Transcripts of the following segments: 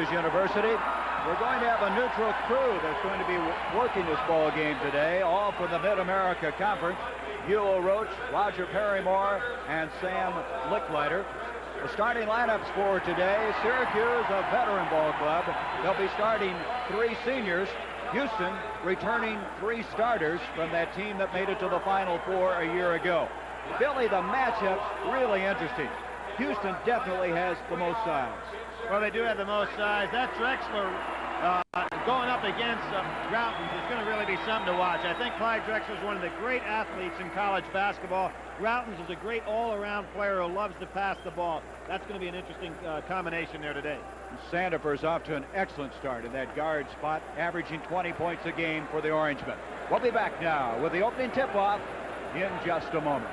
University. We're going to have a neutral crew that's going to be working this ball game today, all from the Mid-America Conference. Buell Roach, Roger Perrymore, and Sam Licklider. The starting lineups for today: Syracuse, a veteran ball club. They'll be starting 3 seniors. Houston returning 3 starters from that team that made it to the Final Four a year ago. Billy, the matchup's really interesting. Houston definitely has the most size. Well, they do have the most size. That Drexler going up against Routens is going to really be something to watch. I think Clyde Drexler is one of the great athletes in college basketball. Routens is a great all-around player who loves to pass the ball. That's going to be an interesting combination there today. Sandifer's off to an excellent start in that guard spot, averaging 20 points a game for the Orangemen. We'll be back now with the opening tip-off in just a moment.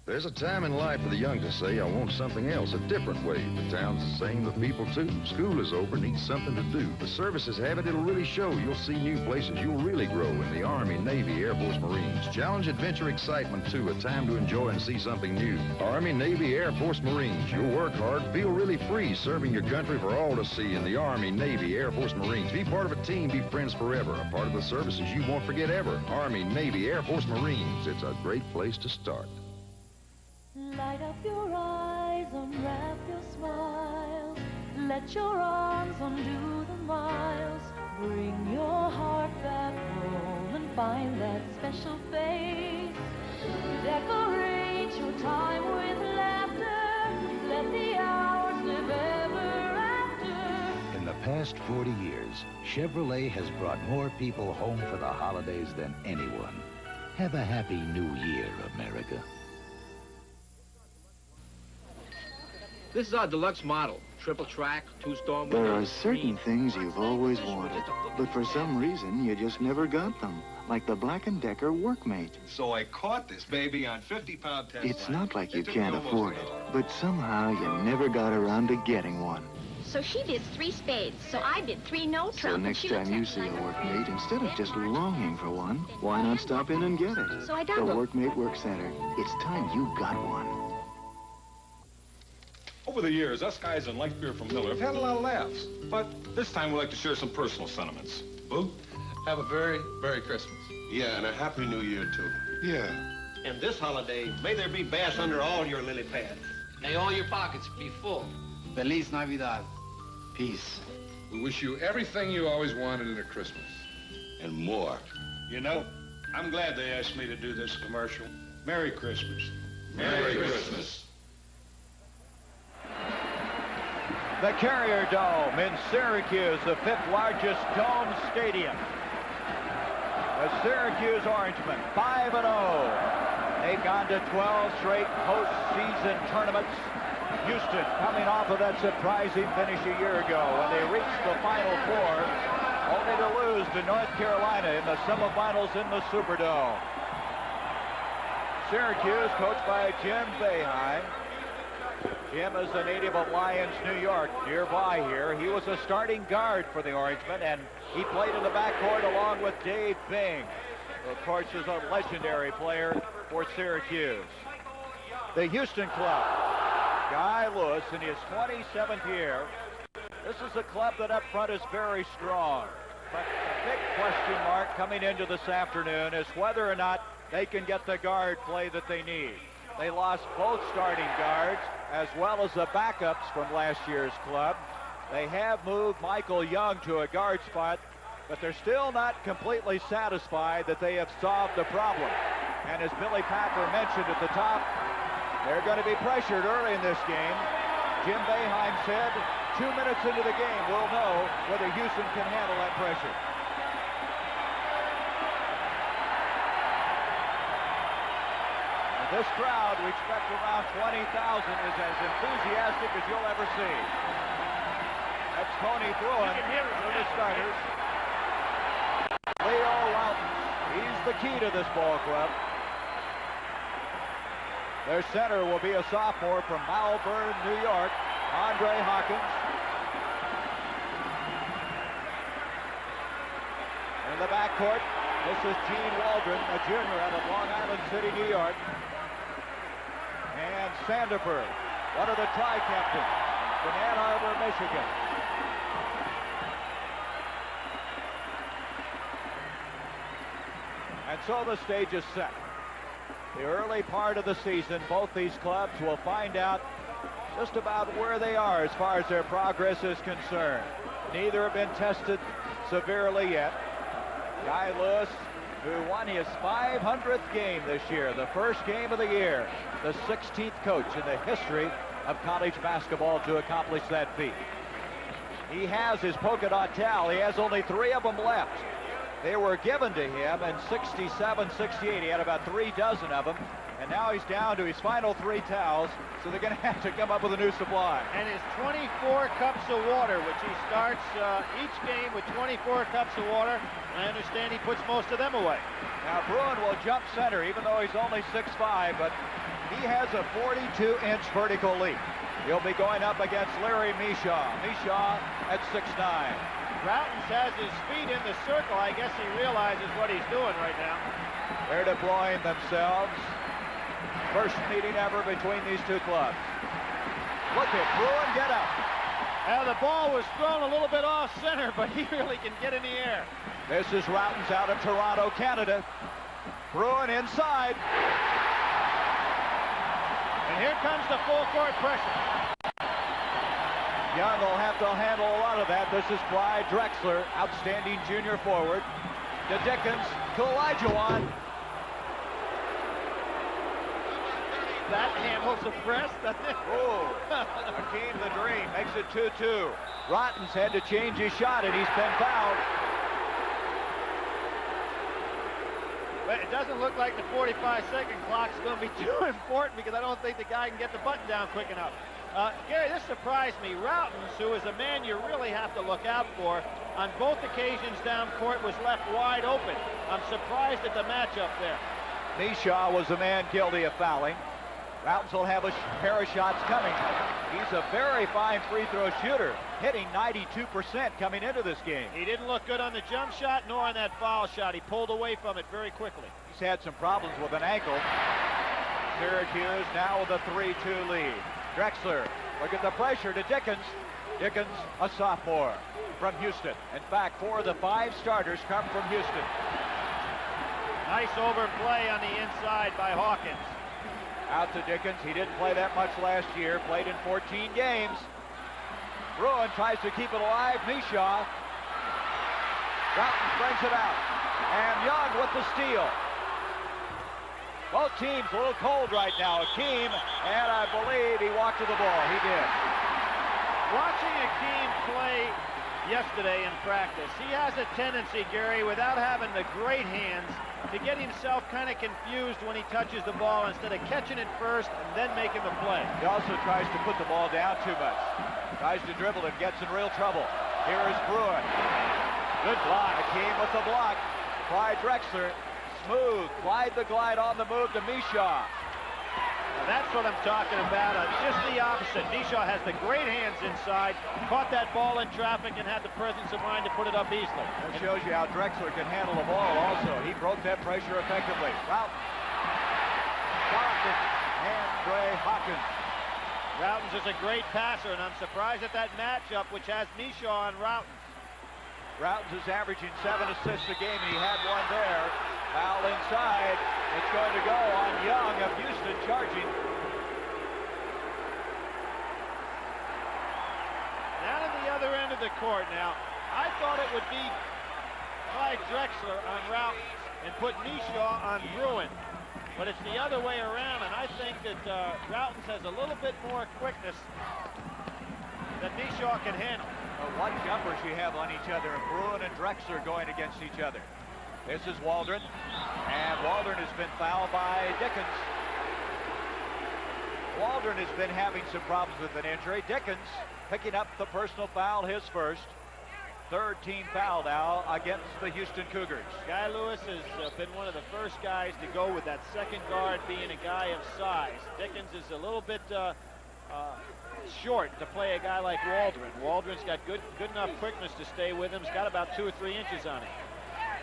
There's a time in life for the young to say, I want something else, a different way. The town's the same, the people too. School is over, needs something to do. The services have it, it'll really show. You'll see new places, you'll really grow in the Army, Navy, Air Force, Marines. Challenge, adventure, excitement too, a time to enjoy and see something new. Army, Navy, Air Force, Marines. You'll work hard, feel really free, serving your country for all to see in the Army, Navy, Air Force, Marines. Be part of a team, be friends forever. A part of the services you won't forget ever. Army, Navy, Air Force, Marines. It's a great place to start. Light up your eyes, unwrap your smiles. Let your arms undo the miles. Bring your heart back home and find that special face. Decorate your time with laughter. Let the hours live ever after. In the past 40 years, Chevrolet has brought more people home for the holidays than anyone. Have a happy new year, America. This is our deluxe model. Triple track, 2-storm. There are certain things you've always wanted, but for some reason you just never got them. Like the Black & Decker Workmate. So I caught this baby on 50-pound test. It's not like you can't afford it, but somehow you never got around to getting one. So she did 3 spades, so I did 3 no trump. So next time you see a Workmate, instead of just longing for one, why not stop in and get it? So I The doubled. Workmate Work Center. It's time you got one. Over the years, us guys in Light Beer from Miller have had a lot of laughs. But this time we'd like to share some personal sentiments. Boo? Have a very Merry Christmas. Yeah, and a Happy New Year, too. Yeah. And this holiday, may there be bass under all your lily pads. May all your pockets be full. Feliz Navidad. Peace. We wish you everything you always wanted in a Christmas. And more. You know, I'm glad they asked me to do this commercial. Merry Christmas. Merry Christmas. The Carrier Dome in Syracuse, the 5th largest dome stadium. The Syracuse Orangemen, 5-0. They've gone to 12 straight postseason tournaments. Houston coming off of that surprising finish a year ago when they reached the Final Four, only to lose to North Carolina in the semifinals in the Superdome. Syracuse, coached by Jim Boeheim. Jim is a native of Lyons, New York, nearby here. He was a starting guard for the Orangemen, and he played in the backcourt along with Dave Bing, who, of course, is a legendary player for Syracuse. The Houston club, Guy Lewis in his 27th year. This is a club that up front is very strong. But the big question mark coming into this afternoon is whether or not they can get the guard play that they need. They lost both starting guards as well as the backups from last year's club. They have moved Michael Young to a guard spot, but they're still not completely satisfied that they have solved the problem. And as Billy Packer mentioned at the top, they're going to be pressured early in this game. Jim Boeheim said 2 minutes into the game, we'll know whether Houston can handle that pressure. This crowd, we expect around 20,000, is as enthusiastic as you'll ever see. That's Tony Fruin for the starters. Leo Routens, he's the key to this ball club. Their center will be a sophomore from Malvern, New York, Andre Hawkins. In the backcourt, this is Gene Waldron, a junior out of Long Island City, New York. And Sandifer, one of the tri-captains. in Ann Arbor, Michigan. And so the stage is set. The early part of the season, both these clubs will find out just about where they are as far as their progress is concerned. Neither have been tested severely yet. Guy Lewis, who won his 500th game this year, the first game of the year, the 16th coach in the history of college basketball to accomplish that feat. He has his polka dot towel. He has only 3 of them left. They were given to him in 67, 68. He had about 3 dozen of them. And now he's down to his final 3 towels, so they're going to have to come up with a new supply. And his 24 cups of water, which he starts each game with 24 cups of water. And I understand he puts most of them away. Now Bruin will jump center, even though he's only 6'5", but he has a 42-inch vertical leap. He'll be going up against Larry Mishaw. Mishaw at 6'9". Routens has his feet in the circle. I guess he realizes what he's doing right now. They're deploying themselves. First meeting ever between these two clubs. Look at Bruin get up. Now the ball was thrown a little bit off center, but he really can get in the air. This is Routens out of Toronto, Canada. Bruin inside. And here comes the full court pressure. Young will have to handle a lot of that. This is Clyde Drexler, outstanding junior forward. To Dickens, to Elijah. That handles the press, doesn't it? Oh, Hakeem the Dream makes it 2-2. Routens had to change his shot, and he's been fouled. But it doesn't look like the 45-second clock is going to be too important, because I don't think the guy can get the button down quick enough. Gary, this surprised me. Routens, who is a man you really have to look out for, on both occasions down court was left wide open. I'm surprised at the matchup there. Mishaw was the man guilty of fouling. Routens will have a pair of shots coming. He's a very fine free throw shooter, hitting 92% coming into this game. He didn't look good on the jump shot nor on that foul shot. He pulled away from it very quickly. He's had some problems with an ankle. Syracuse now with a 3-2 lead. Drexler, look at the pressure to Dickens. Dickens, a sophomore from Houston. In fact, 4 of the 5 starters come from Houston. Nice overplay on the inside by Hawkins. Out to Dickens. He didn't play that much last year. Played in 14 games. Bruin tries to keep it alive. Mishaw. Routens brings it out. And Young with the steal. Both teams a little cold right now. Hakeem, and I believe he walked to the ball. He did. Watching Hakeem play yesterday in practice, he has a tendency, Gary, without having the great hands, to get himself kind of confused when he touches the ball instead of catching it first and then making the play. He also tries to put the ball down too much. Tries to dribble and gets in real trouble. Here is Bruin. Good block. Hakeem with the block. Clyde Drexler. Smooth. Clyde the glide on the move to Mishaw. That's what I'm talking about. Just the opposite. Mishaw has the great hands inside, caught that ball in traffic, and had the presence of mind to put it up easily. That shows you how Drexler can handle the ball also. He broke that pressure effectively. Routens. Andre Hawkins. Routens is a great passer, and I'm surprised at that matchup, which has Mishaw and Routens. Routens is averaging 7 assists a game, and he had one there. Foul inside. It's going to go on Young of Houston charging. Down at the other end of the court now. I thought it would be Clyde Drexler on Routens and put Mishaw on Bruin. But it's the other way around, and I think that Routens has a little bit more quickness that Mishaw can handle. What jumpers you have on each other, and Bruin and Drexler going against each other. This is Waldron, and Waldron has been fouled by Dickens. Waldron has been having some problems with an injury. Dickens picking up the personal foul, his first. Third team foul now against the Houston Cougars. Guy Lewis has been one of the first guys to go with that second guard being a guy of size. Dickens is a little bit short to play a guy like Waldron. Waldron's got good enough quickness to stay with him. He's got about 2 or 3 inches on him.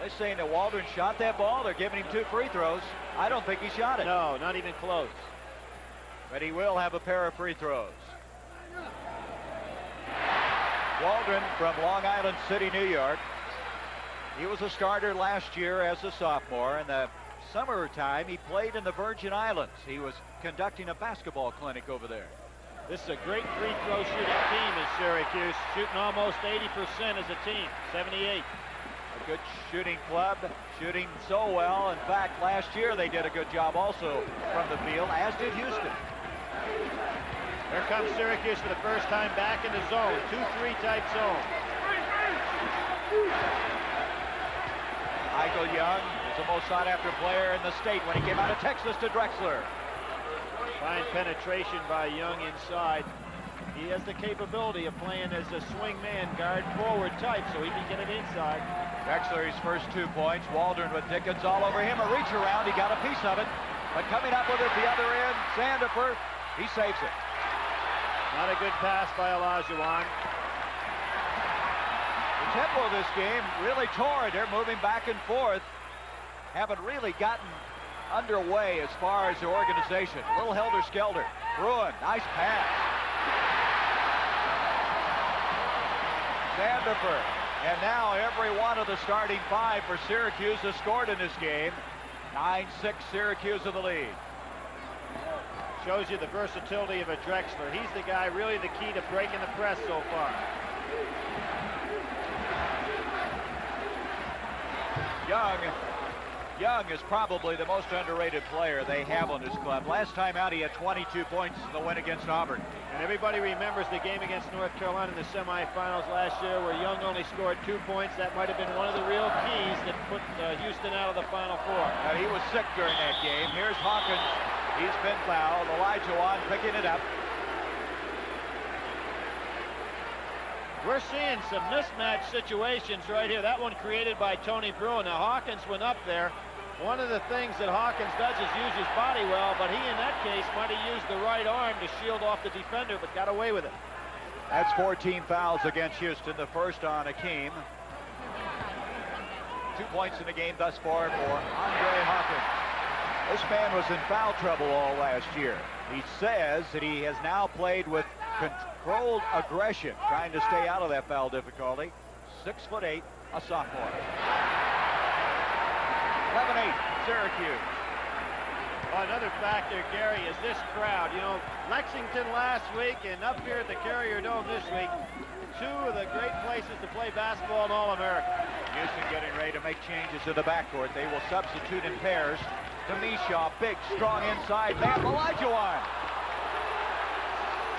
They're saying that Waldron shot that ball. They're giving him 2 free throws. I don't think he shot it. No, not even close. But he will have a pair of free throws. Waldron from Long Island City, New York. He was a starter last year as a sophomore. In the summertime, he played in the Virgin Islands. He was conducting a basketball clinic over there. This is a great free throw shooting team in Syracuse, shooting almost 80% as a team, 78. A good shooting club, shooting so well. In fact, last year they did a good job also from the field, as did Houston. Here comes Syracuse for the first time back in the zone, 2-3 type zone. Michael Young is the most sought-after player in the state when he came out of Texas to Drexler. Fine penetration by Young inside. He has the capability of playing as a swing man, guard forward type, so he can get it inside. Drexler, his first 2 points. Waldron with Dickens all over him. A reach around, he got a piece of it. But coming up with it the other end, Sandifer, he saves it. Not a good pass by Olajuwon. The tempo of this game really torrid. They're moving back and forth. Haven't really gotten underway as far as the organization. A little helter-skelter. Bruin, nice pass. Sandifer. And now every one of the starting 5 for Syracuse has scored in this game. 9-6 Syracuse in the lead. Shows you the versatility of a Drexler. He's the guy really the key to breaking the press so far. Young is probably the most underrated player they have on this club. Last time out, he had 22 points in the win against Auburn. And everybody remembers the game against North Carolina in the semifinals last year where Young only scored 2 points. That might have been one of the real keys that put Houston out of the Final Four. Now, he was sick during that game. Here's Hawkins. He's been fouled. Olajuwon picking it up. We're seeing some mismatch situations right here. That one created by Tony Bruin. Now, Hawkins went up there. One of the things that Hawkins does is use his body well, but he, in that case, might have used the right arm to shield off the defender, but got away with it. That's 14 fouls against Houston, the first on Akeem. 2 points in the game thus far for Andre Hawkins. This man was in foul trouble all last year. He says that he has now played with controlled aggression, trying to stay out of that foul difficulty. 6'8", a sophomore. 11-8, Syracuse. Well, another factor, Gary, is this crowd. You know, Lexington last week and up here at the Carrier Dome this week, 2 of the great places to play basketball in All-America. Houston getting ready to make changes in the backcourt. They will substitute in pairs. Demishaw, big, strong inside man. Olajuwon.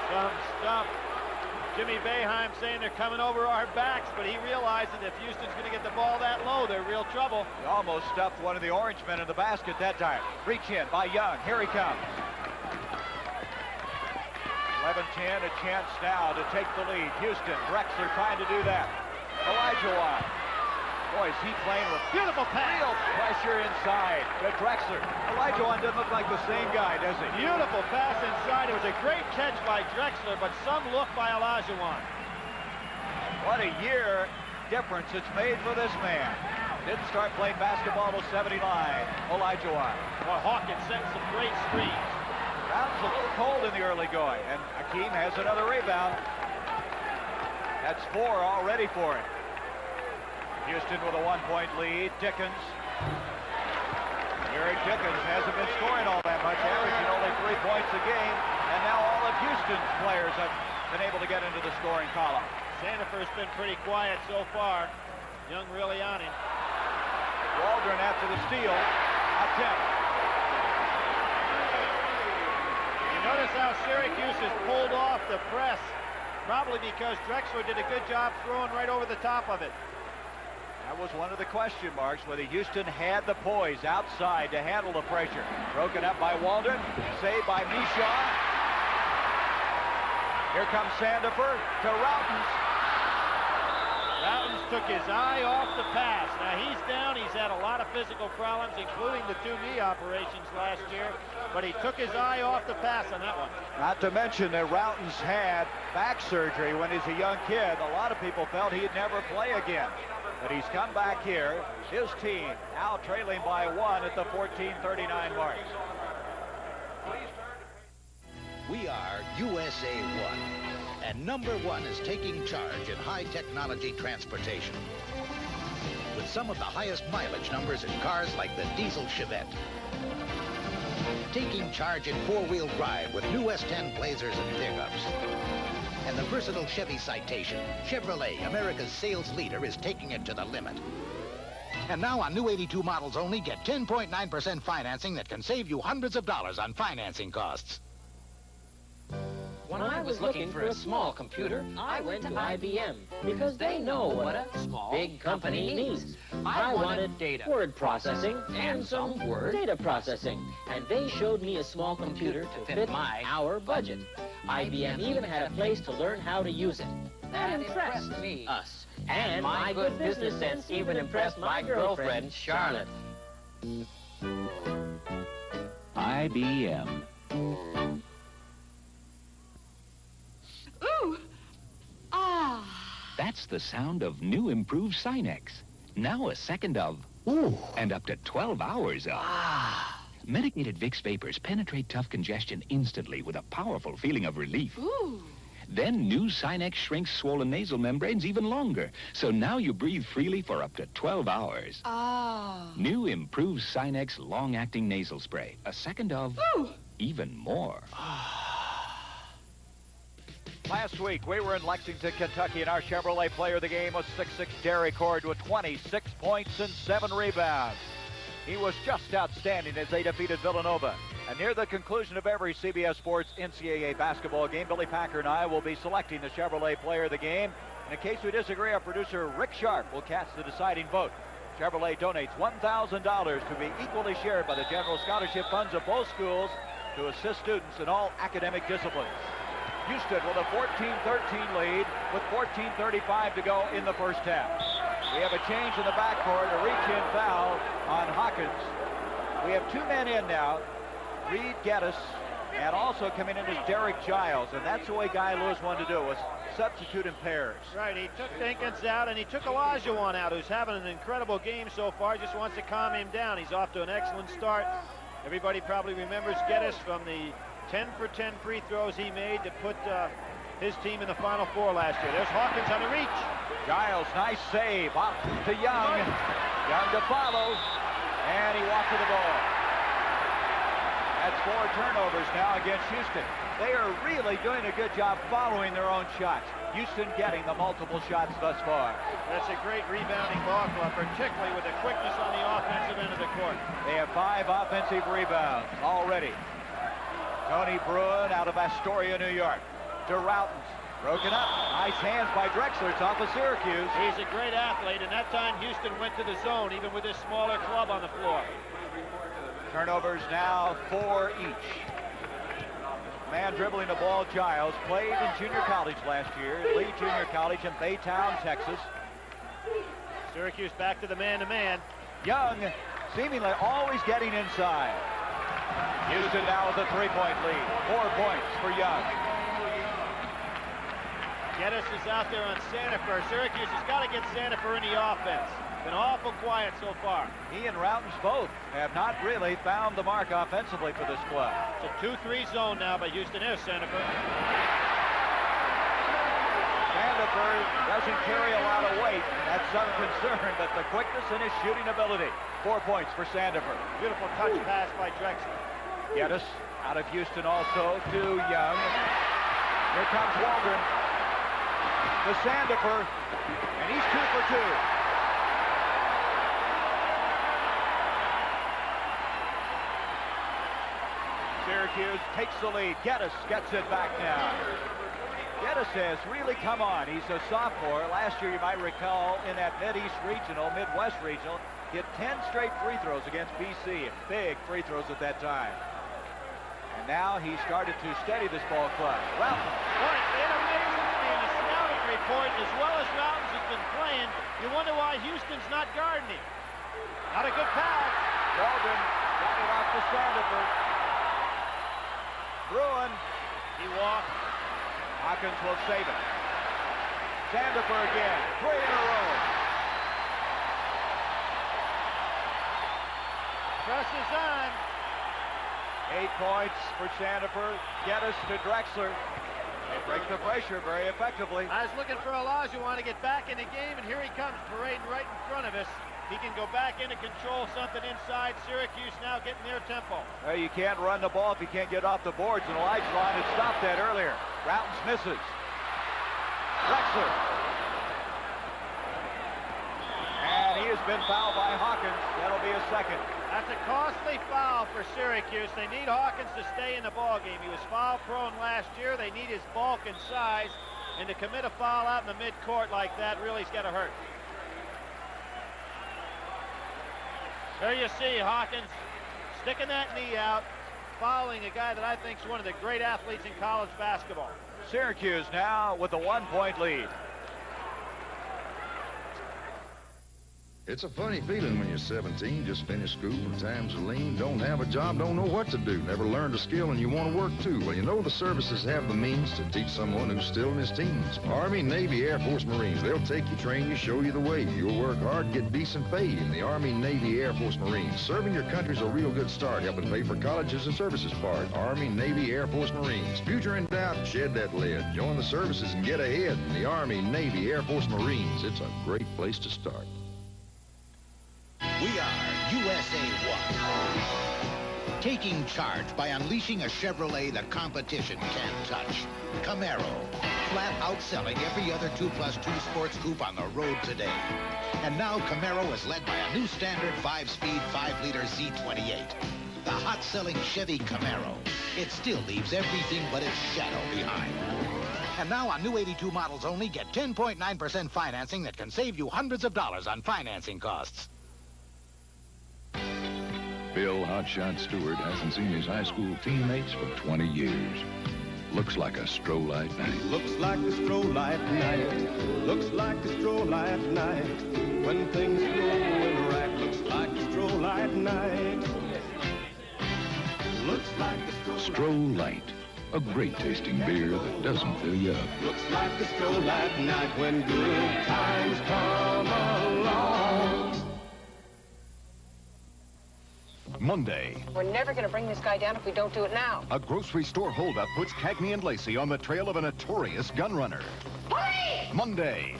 Some stuff. Jimmy Boeheim saying they're coming over our backs, but he realizes if Houston's going to get the ball that low, they're real trouble. He almost stuffed one of the orange men in the basket that time. Reach in by Young. Here he comes. 11-10, a chance now to take the lead. Houston, Drexler trying to do that. Olajuwon. Boy, is he playing with beautiful pass. Real pressure inside to Drexler. Olajuwon doesn't look like the same guy, does he? Beautiful pass inside. It was a great catch by Drexler, but some look by Olajuwon. What a year difference it's made for this man. Didn't start playing basketball till 79. Olajuwon. Well, Hawkins setting some great screens. Round's a little cold in the early going, and Akeem has another rebound. That's 4 already for him. Houston with a 1-point lead. Dickens. Eric Dickens hasn't been scoring all that much, averaging only 3 points a game, and now all of Houston's players have been able to get into the scoring column. Sandifer's been pretty quiet so far. Young really on him. Waldron after the steal. Attempt. You notice how Syracuse has pulled off the press, probably because Drexler did a good job throwing right over the top of it. That was one of the question marks, whether Houston had the poise outside to handle the pressure. Broken up by Waldron, saved by Mishaw. Here comes Sandifer to Routens. Routens took his eye off the pass. Now he's down, he's had a lot of physical problems, including the 2 knee operations last year, but he took his eye off the pass on that one. Not to mention that Routens had back surgery when he was a young kid. A lot of people felt he'd never play again. But he's come back here. His team now trailing by 1 at the 14:39 mark. We are USA 1. And #1 is taking charge in high-technology transportation. With some of the highest mileage numbers in cars like the diesel Chevette. Taking charge in four-wheel drive with new S10 Blazers and pickups. And the versatile Chevy Citation, Chevrolet, America's sales leader, is taking it to the limit. And now on new 82 models only, get 10.9% financing that can save you hundreds of dollars on financing costs. When I was looking for a small computer, I went to IBM because they know what a small, big company needs. I wanted data, word processing, and some word data processing. And they showed me a small computer to fit our budget. IBM even had a place to learn how to use it. That impressed me. Us. And my good business sense even impressed my girlfriend, Charlotte. IBM. Ooh! Ah! That's the sound of new improved Sinex. Now a second of ooh, and up to 12 hours of ah. Medicated Vicks vapors penetrate tough congestion instantly with a powerful feeling of relief. Ooh! Then new Sinex shrinks swollen nasal membranes even longer, so now you breathe freely for up to 12 hours. Ah! New improved Sinex long-acting nasal spray. A second of ooh. Even more. Last week, we were in Lexington, Kentucky, and our Chevrolet player of the game was 6'6" Derek Cord with 26 points and 7 rebounds. He was just outstanding as they defeated Villanova. And near the conclusion of every CBS Sports NCAA basketball game, Billy Packer and I will be selecting the Chevrolet player of the game. And in case we disagree, our producer Rick Sharp will cast the deciding vote. Chevrolet donates $1,000 to be equally shared by the general scholarship funds of both schools to assist students in all academic disciplines. Houston with a 14-13 lead with 14:35 to go in the first half. We have a change in the backcourt, a reach-in foul on Hawkins. We have 2 men in now, Reed Geddes, and also coming in is Derek Giles, and that's the way Guy Lewis wanted to do it, was substitute in pairs. Right, he took Dinkins out, and he took Olajuwon out, who's having an incredible game so far, just wants to calm him down. He's off to an excellent start. Everybody probably remembers Geddes from the 10 for 10 free throws he made to put his team in the Final Four last year. There's Hawkins on the reach. Giles, nice save. Off to Young. Young to follow. And he walked to the ball. That's 4 turnovers now against Houston. They are really doing a good job following their own shots. Houston getting the multiple shots thus far. That's a great rebounding ball club, particularly with the quickness on the offensive end of the court. They have 5 offensive rebounds already. Tony Bruin out of Astoria, New York. To Routens. Broken up. Nice hands by Drexler. It's off of Syracuse. He's a great athlete, and that time Houston went to the zone, even with his smaller club on the floor. Turnovers now 4 each. Man dribbling the ball, Giles, played in junior college last year, Lee Junior College in Baytown, Texas. Syracuse back to the man-to-man. Young seemingly always getting inside. Houston now with a 3-point lead. 4 points for Young. Geddes is out there on Sandifer. Syracuse has got to get Sandifer in the offense. Been awful quiet so far. He and Routens both have not really found the mark offensively for this club. It's a 2-3 zone now by Houston. Here's Sandifer. Sandifer doesn't carry a lot of weight. That's some concern, but the quickness in his shooting ability. 4 points for Sandifer. Beautiful touch pass by Drexler. Geddes out of Houston also to Young. Here comes Waldron to Sandifer, and he's 2 for 2. Syracuse takes the lead. Geddes gets it back now. Geddes has really come on. He's a sophomore. Last year, you might recall, in that Mid-East Regional, Midwest Regional, hit 10 straight free throws against BC. Big free throws at that time. And now he started to steady this ball club. Routens. Boy, it amazes me in the scouting report, as well as Routens has been playing, you wonder why Houston's not guarding him. Not a good pass. Waldron got it off to Sandifer. Bruin. He walked. Hawkins will save it. Sandifer again. 3 in a row. Presses on. 8 points for Sandifer. Geddes to Drexler. They break the pressure very effectively. I was looking for Olajuwon to get back in the game, and here he comes parading right in front of us. He can go back in and control something inside. Syracuse now getting their tempo. Well, you can't run the ball if you can't get off the boards, and Olajuwon had stopped that earlier. Routens misses. Drexler. And he has been fouled by Hawkins. That'll be a second. That's a costly foul for Syracuse. They need Hawkins to stay in the ball game. He was foul prone last year. They need his bulk and size, and to commit a foul out in the midcourt like that really has got to hurt. There you see Hawkins sticking that knee out, fouling a guy that I think is one of the great athletes in college basketball. Syracuse now with a 1-point lead. It's a funny feeling when you're 17, just finished school and times are lean, don't have a job, don't know what to do, never learned a skill, and you want to work too. Well, you know the services have the means to teach someone who's still in his teens. Army, Navy, Air Force, Marines, they'll take you, train you, show you the way. You'll work hard, get decent pay in the Army, Navy, Air Force, Marines. Serving your country's a real good start, helping pay for colleges and services part. Army, Navy, Air Force, Marines. Future in doubt, shed that lead. Join the services and get ahead in the Army, Navy, Air Force, Marines. It's a great place to start. We are USA 1. Taking charge by unleashing a Chevrolet the competition can't touch. Camaro, flat outselling every other 2+2 sports coupe on the road today. And now Camaro is led by a new standard 5-speed, 5-liter Z28. The hot-selling Chevy Camaro. It still leaves everything but its shadow behind. And now on new 82 models only, get 10.9% financing that can save you hundreds of dollars on financing costs. Bill Hotshot Stewart hasn't seen his high school teammates for 20 years. Looks like a stroll-light night. Looks like a stroll-light night. Looks like a stroll-light night. When things are going right, looks like a stroll-light night. Looks like a Stroll-Light, a great-tasting beer that doesn't fill you up. Looks like a stroll-light night when good times come along. Monday. We're never going to bring this guy down if we don't do it now. A grocery store holdup puts Cagney and Lacey on the trail of a notorious gun runner. Hurry! Monday.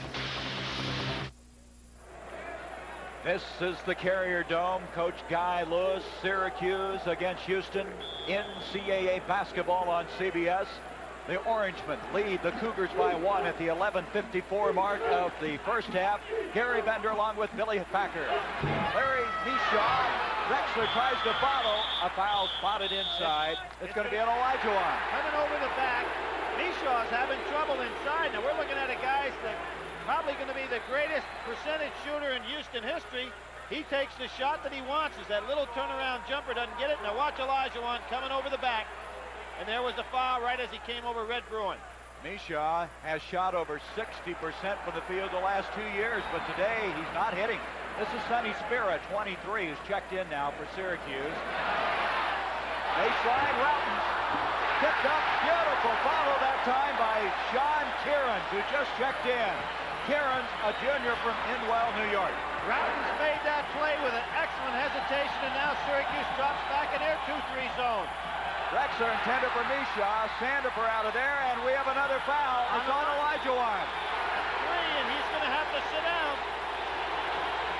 This is the Carrier Dome. Coach Guy Lewis, Syracuse against Houston. NCAA basketball on CBS. The Orangemen lead the Cougars by 1 at the 11:54 mark of the first half. Gary Bender along with Billy Packer. Larry Mishaw. Drexler tries to bottle. A foul spotted inside. It's going to be an Olajuwon. Coming over the back. Mishaw's having trouble inside. Now we're looking at a guy that's probably going to be the greatest percentage shooter in Houston history. He takes the shot that he wants. As that little turnaround jumper doesn't get it. Now watch Olajuwon coming over the back. And there was the foul right as he came over Red Bruin. Mishaw has shot over 60% from the field the last 2 years, but today he's not hitting. This is Sonny Spira, 23, who's checked in now for Syracuse. Baseline, Routens. Picked up, beautiful follow that time by Sean Kierans, who just checked in. Kierans, a junior from Inwell, New York. Routens made that play with an excellent hesitation, and now Syracuse drops back in their 2-3 zone. Drexler intended for Mishaw. Sandifer out of there, and we have another foul. It's on Olajuwon. 3, and he's going to have to sit down.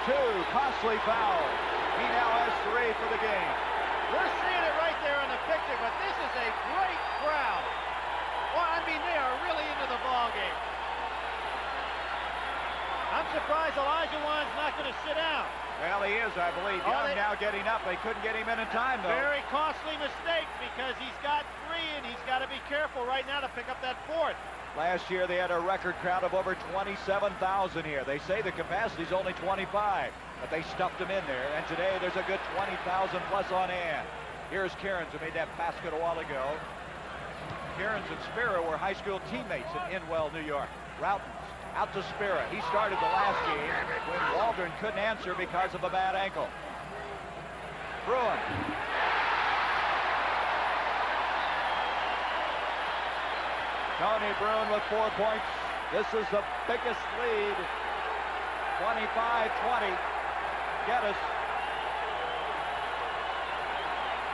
2 costly fouls. He now has 3 for the game. We're seeing it right there on the picture, but this is a great crowd. Well, I mean, they are really into the ball game. I'm surprised Olajuwon's not going to sit down. Well, he is, I believe. Young now getting up. They couldn't get him in time, though. Very costly mistake because he's got 3, and he's got to be careful right now to pick up that 4th. Last year, they had a record crowd of over 27,000 here. They say the capacity's only 25, but they stuffed them in there. And today, there's a good 20,000 plus on hand. Here's Kierans, who made that basket a while ago. Kierans and Spira were high school teammates in Inwell, New York. Routens out to Spira. He started the last game when Waldron couldn't answer because of a bad ankle. Bruin. Tony Bruin with 4 points. This is the biggest lead. 25-20. Geddes.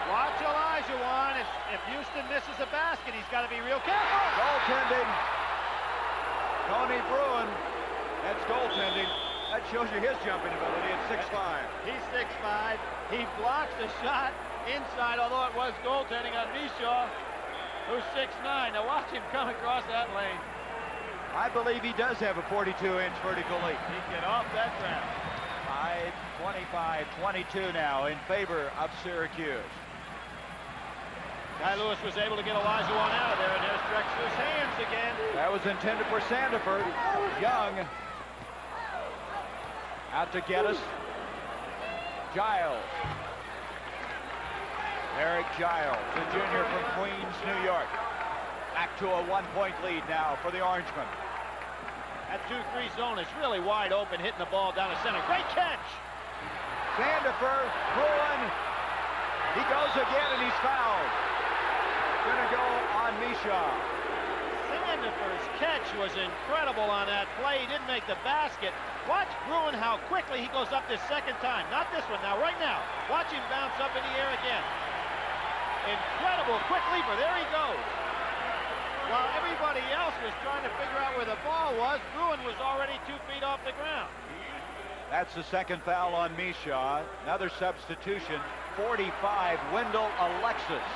Watch Olajuwon. If Houston misses a basket, he's got to be real careful. Goaltending. Tony Bruin. That's goaltending. That shows you his jumping ability at 6'5". He's 6'5". He blocks the shot inside, although it was goaltending on Mishaw, who's 6'9". Now watch him come across that lane. I believe he does have a 42-inch vertical leap. He get off that ground. 25-22 now in favor of Syracuse. Guy Lewis was able to get Olajuwon out of there, and there's Drexler's hands again. That was intended for Sandiford. Young. Out to Geddes. Giles. Eric Giles, a junior from Queens, New York. Back to a one-point lead now for the Orangemen. That 2-3 zone is really wide open, hitting the ball down the center. Great catch! Sandiford, Bruin. He goes again, and he's fouled. Gonna go on Mishaw. Sandiford's catch was incredible on that play. He didn't make the basket. Watch Bruin how quickly he goes up this second time. Not this one now, right now. Watch him bounce up in the air again. Incredible quick leaper. There he goes. While everybody else was trying to figure out where the ball was, Bruin was already 2 feet off the ground. That's the second foul on Mishaw. Another substitution. 45, Wendell Alexis,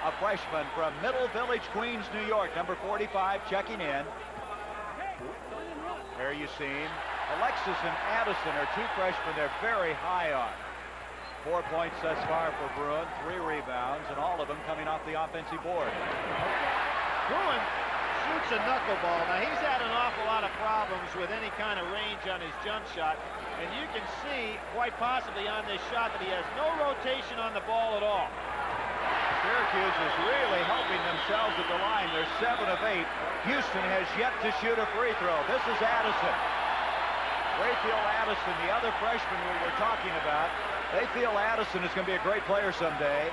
a freshman from Middle Village, Queens, New York. Number 45 checking in. There you see him. Alexis and Addison are two freshmen they're very high on. 4 points thus far for Bruin, 3 rebounds, and all of them coming off the offensive board. Bruin shoots a knuckleball. Now, he's had an awful lot of problems with any kind of range on his jump shot, and you can see, quite possibly on this shot, that he has no rotation on the ball at all. Syracuse is really helping themselves at the line. They're 7 of 8. Houston has yet to shoot a free throw. This is Addison. Rayfield Addison, the other freshman we were talking about. They feel Addison is going to be a great player someday.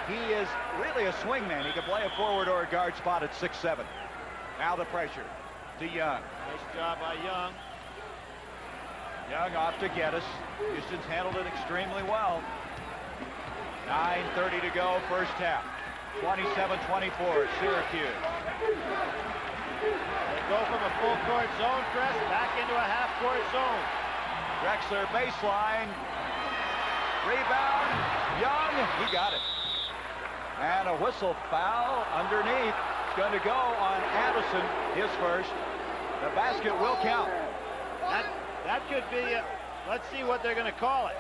He is really a swingman. He can play a forward or a guard spot at 6'7". Now the pressure to Young. Nice job by Young. Young off to Geddes. Houston's handled it extremely well. 9:30 to go, first half. 27-24, Syracuse. They go from a full court zone press back into a half court zone. Drexler baseline. Rebound. Young. He got it. And a whistle foul underneath. It's going to go on Addison, his first. The basket will count. That could be, let's see what they're going to call it.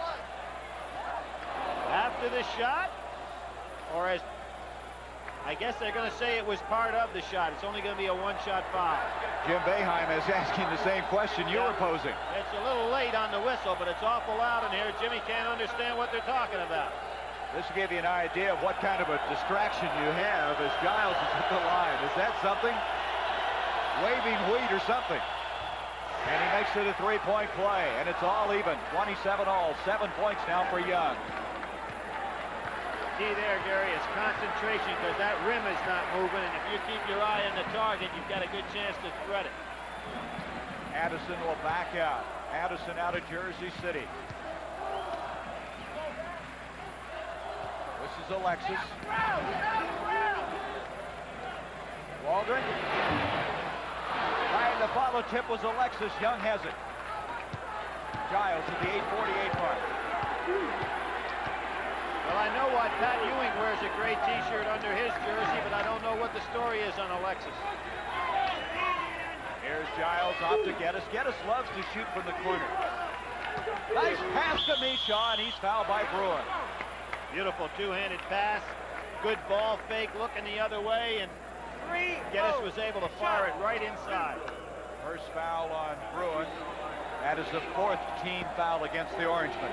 After the shot, or as, I guess they're going to say it was part of the shot. It's only going to be a one-shot foul. Jim Boeheim is asking the same question you were posing. It's a little late on the whistle, but it's awful loud in here. Jimmy can't understand what they're talking about. This will give you an idea of what kind of a distraction you have as Giles is at the line. Is that something? Waving wheat or something. And he makes it a three-point play, and it's all even. 27 all, 7 points now for Young. Key there, Gary, is concentration, because that rim is not moving, and if you keep your eye on the target, you've got a good chance to thread it. Addison will back out. Addison out of Jersey City. This is Alexis. Waldron. Trying to follow tip was Alexis. Young has it. Giles at the 8:48 mark. Well, I know why Pat Ewing wears a gray T-shirt under his jersey, but I don't know what the story is on Alexis. Here's Giles off to Geddes. Geddes loves to shoot from the corner. Nice pass to Mishaw, and he's fouled by Bruin. Beautiful two-handed pass. Good ball fake looking the other way, and Geddes was able to fire it right inside. First foul on Bruin. That is the 4th team foul against the Orangemen.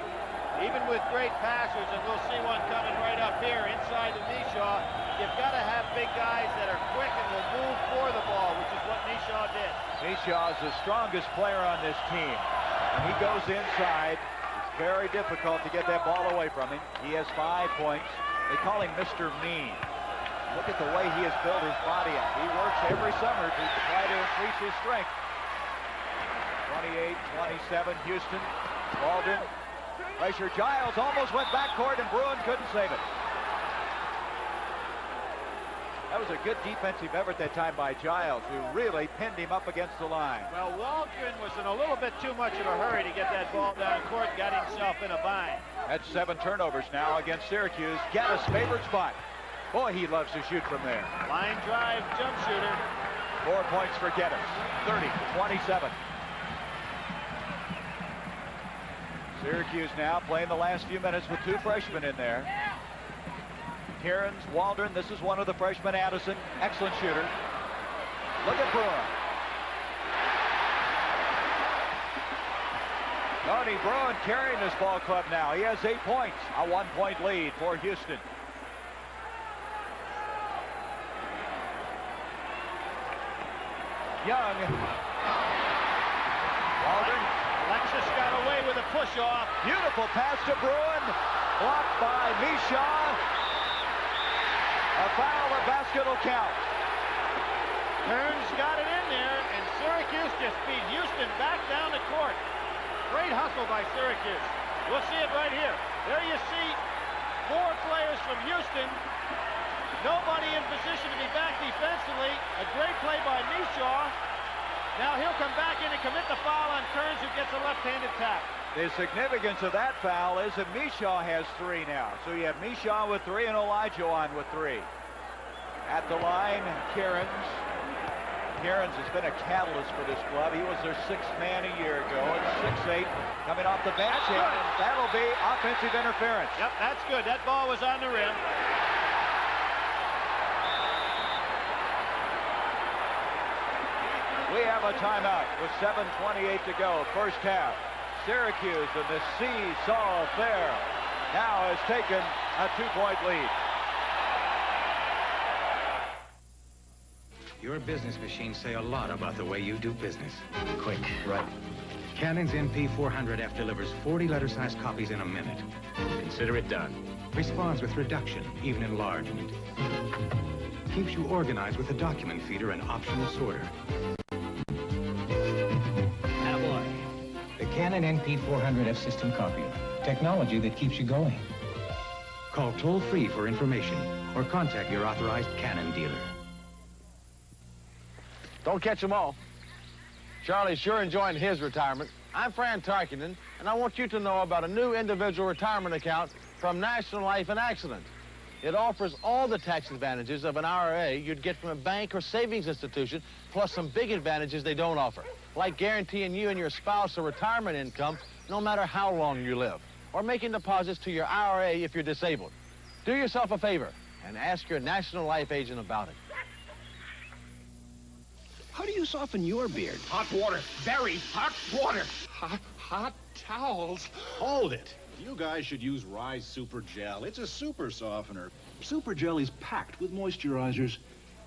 Even with great passers, and we'll see one coming right up here inside of Mishaw, you've got to have big guys that are quick and will move for the ball, which is what Mishaw did. Mishaw is the strongest player on this team. When he goes inside, it's very difficult to get that ball away from him. He has 5 points. They call him Mr. Mean. Look at the way he has built his body up. He works every summer to try to increase his strength. 28-27, Houston. Waldron. Pressure. Giles almost went backcourt, and Bruin couldn't save it. That was a good defensive effort that time by Giles, who really pinned him up against the line. Well, Waldron was in a little bit too much of a hurry to get that ball down court, got himself in a bind. That's 7 turnovers now against Syracuse. Geddes' favorite spot. Boy, he loves to shoot from there. Line drive, jump shooter. 4 points for Geddes, 30-27. Syracuse now playing the last few minutes with 2 freshmen in there. Cairns, Waldron, this is one of the freshmen, Addison. Excellent shooter. Look at Bruin. Tony Bruin carrying this ball club now. He has 8 points. A 1-point lead for Houston. Young. Waldron. Alexis got away with a push-off. Beautiful pass to Bruin. Blocked by Mishaw. A foul, the basket will count. Kearns got it in there, and Syracuse just beat Houston back down the court. Great hustle by Syracuse. We'll see it right here. There you see 4 players from Houston. Nobody in position to be back defensively. A great play by Mishaw. Now he'll come back in and commit the foul on Kearns, who gets a left-handed tap. The significance of that foul is that Mishaw has 3 now. So you have Mishaw with 3 and Olajuwon with 3. At the line, Cairns. Cairns has been a catalyst for this club. He was their 6th man a year ago. It's 6'8", coming off the bench, and that'll be offensive interference. Yep, that's good. That ball was on the rim. We have a timeout with 7:28 to go, first half. Syracuse in the seesaw affair now has taken a 2-point lead. Your business machines say a lot about the way you do business. Quick, right. Canon's NP400F delivers 40 letter-sized copies in a minute. Consider it done. Responds with reduction, even enlargement. Keeps you organized with a document feeder and optional sorter. The Canon NP400F system copier. Technology that keeps you going. Call toll-free for information or contact your authorized Canon dealer. Don't catch them all. Charlie's sure enjoying his retirement. I'm Fran Tarkington, and I want you to know about a new individual retirement account from National Life and Accident. It offers all the tax advantages of an IRA you'd get from a bank or savings institution, plus some big advantages they don't offer, like guaranteeing you and your spouse a retirement income no matter how long you live, or making deposits to your IRA if you're disabled. Do yourself a favor and ask your National Life agent about it. How do you soften your beard? Hot water. Very hot water. Hot towels. Hold it. You guys should use Rise Super Gel. It's a super softener. Super Gel is packed with moisturizers.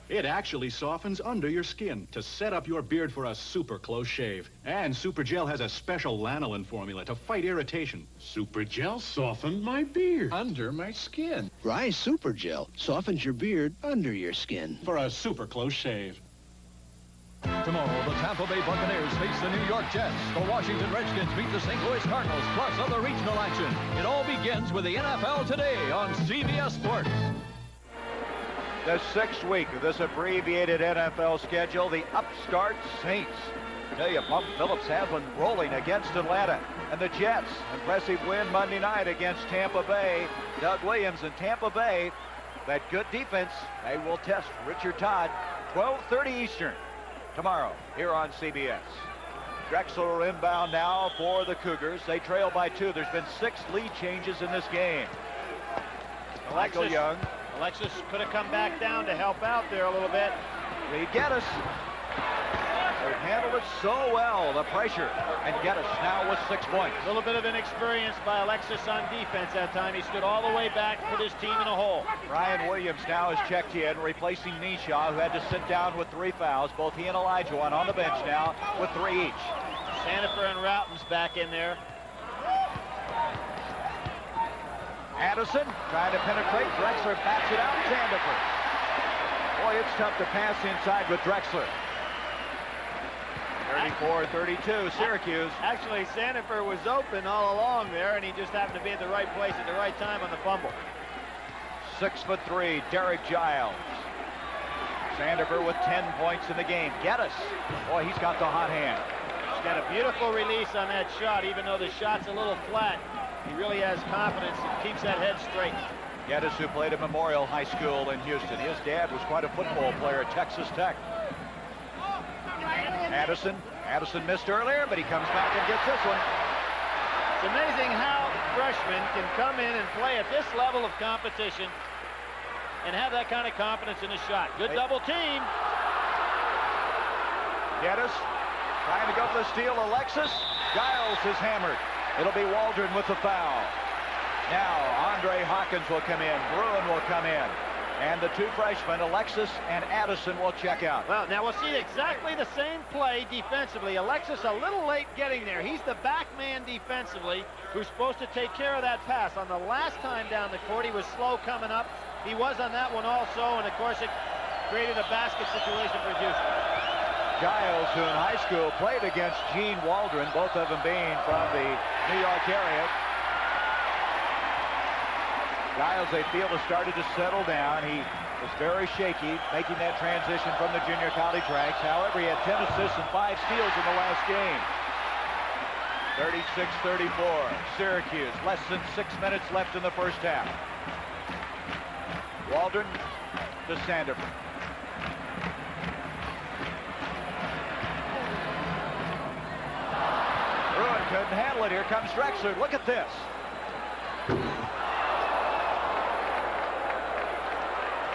It actually softens under your skin to set up your beard for a super close shave. And Super Gel has a special lanolin formula to fight irritation. Super Gel softened my beard. Under my skin. Rise Super Gel softens your beard under your skin. For a super close shave. Tomorrow, the Tampa Bay Buccaneers face the New York Jets. The Washington Redskins meet the St. Louis Cardinals, plus other regional action. It all begins with the NFL Today on CBS Sports. The 6th week of this abbreviated NFL schedule, the upstart Saints. I tell you, Bum Phillips has been rolling against Atlanta. And the Jets, impressive win Monday night against Tampa Bay. Doug Williams and Tampa Bay, that good defense, they will test Richard Todd, 12:30 Eastern. Tomorrow, here on CBS. Drexler inbound now for the Cougars. They trail by 2. There's been 6 lead changes in this game. Michael Young. Alexis could have come back down to help out there a little bit. Reed Geddes. They handled it so well, the pressure. And Geddes now with 6 points. A little bit of inexperience by Alexis on defense that time. He stood all the way back, put his team in a hole. Ryan Williams now has checked in, replacing Mishaw, who had to sit down with 3 fouls. Both he and Olajuwon on the bench now with 3 each. Sandifer and Routen's back in there. Addison trying to penetrate. Drexler bats it out. Sandifer. Boy, it's tough to pass inside with Drexler. 34-32, Syracuse. Actually, Sandifer was open all along there, and he just happened to be at the right place at the right time on the fumble. 6'3", Derek Giles. Sandifer with 10 points in the game. Geddes, boy, he's got the hot hand. He's got a beautiful release on that shot, even though the shot's a little flat. He really has confidence and keeps that head straight. Geddes, who played at Memorial High School in Houston. His dad was quite a football player at Texas Tech. Addison missed earlier, but he comes back and gets this one. It's amazing how freshmen can come in and play at this level of competition and have that kind of confidence in a shot. Good double team. Geddes trying to go for the steal. Alexis. Giles is hammered. It'll be Waldron with the foul. Now Andre Hawkins will come in. Bruin will come in. And the two freshmen, Alexis and Addison, will check out. Well, now we'll see exactly the same play defensively. Alexis a little late getting there. He's the back man defensively who's supposed to take care of that pass. On the last time down the court, he was slow coming up. He was on that one also, and of course it created a basket situation for Houston. Giles, who in high school played against Gene Waldron, both of them being from the New York area. Giles, they feel, has started to settle down. He was very shaky, making that transition from the junior college ranks. However, he had 10 assists and 5 steals in the last game. 36-34. Syracuse, less than 6 minutes left in the first half. Waldron to Sandifer. Bruin couldn't handle it. Here comes Drexler. Look at this.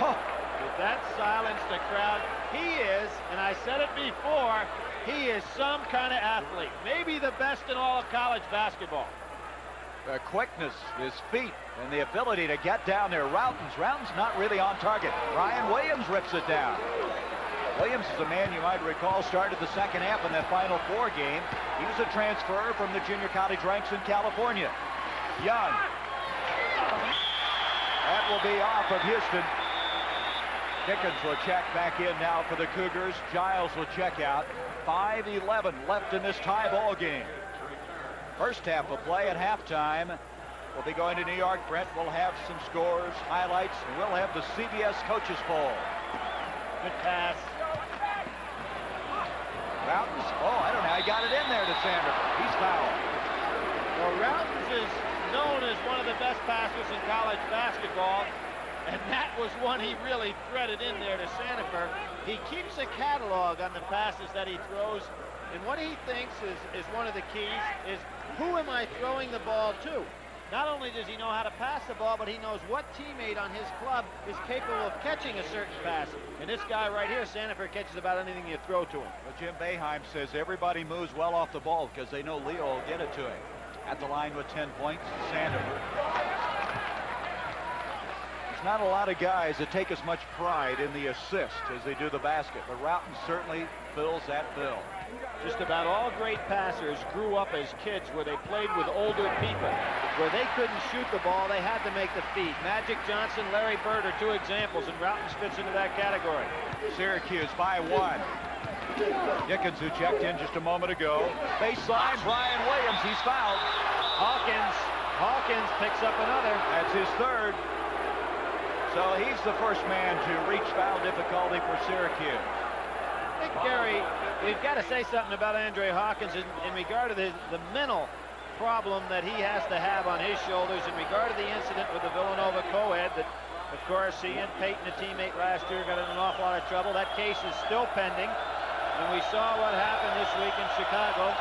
Did that silence the crowd? He is, and I said it before, he is some kind of athlete. Maybe the best in all of college basketball. The quickness, his feet, and the ability to get down there. Routen's not really on target. Ryan Williams rips it down. Williams is a man you might recall started the second half in that Final Four game. He was a transfer from the junior college ranks in California. Young. That will be off of Houston. Dickens will check back in now for the Cougars. Giles will check out. 5:11 left in this tie ball game. First half of play at halftime. We'll be going to New York. Brent will have some scores, highlights, and we'll have the CBS coaches poll. Good pass. Routens, I don't know. I got it in there to Sandifer. He's fouled. Well, Routens is known as one of the best passers in college basketball, and that was one he really threaded in there to Sandifer. He keeps a catalog on the passes that he throws, and what he thinks is one of the keys is, who am I throwing the ball to? Not only does he know how to pass the ball, but he knows what teammate on his club is capable of catching a certain pass. And this guy right here, Sandifer, catches about anything you throw to him. Well, Jim Boeheim says everybody moves well off the ball because they know Leo will get it to him. At the line with 10 points, Sandifer. There's not a lot of guys that take as much pride in the assist as they do the basket, but Routen certainly fills that bill. Just about all great passers grew up as kids where they played with older people. Where they couldn't shoot the ball, they had to make the feed. Magic Johnson, Larry Bird are two examples, and Routen fits into that category. Syracuse by 1. Dickens, who checked in just a moment ago. Baseline, Brian Williams, he's fouled. Hawkins picks up another. That's his third. So he's the first man to reach foul difficulty for Syracuse. I think, Gary, we've got to say something about Andre Hawkins in regard to the mental problem that he has to have on his shoulders in regard to the incident with the Villanova co-ed that, of course, he and Peyton, a teammate last year, got in an awful lot of trouble. That case is still pending, and we saw what happened this week in Chicago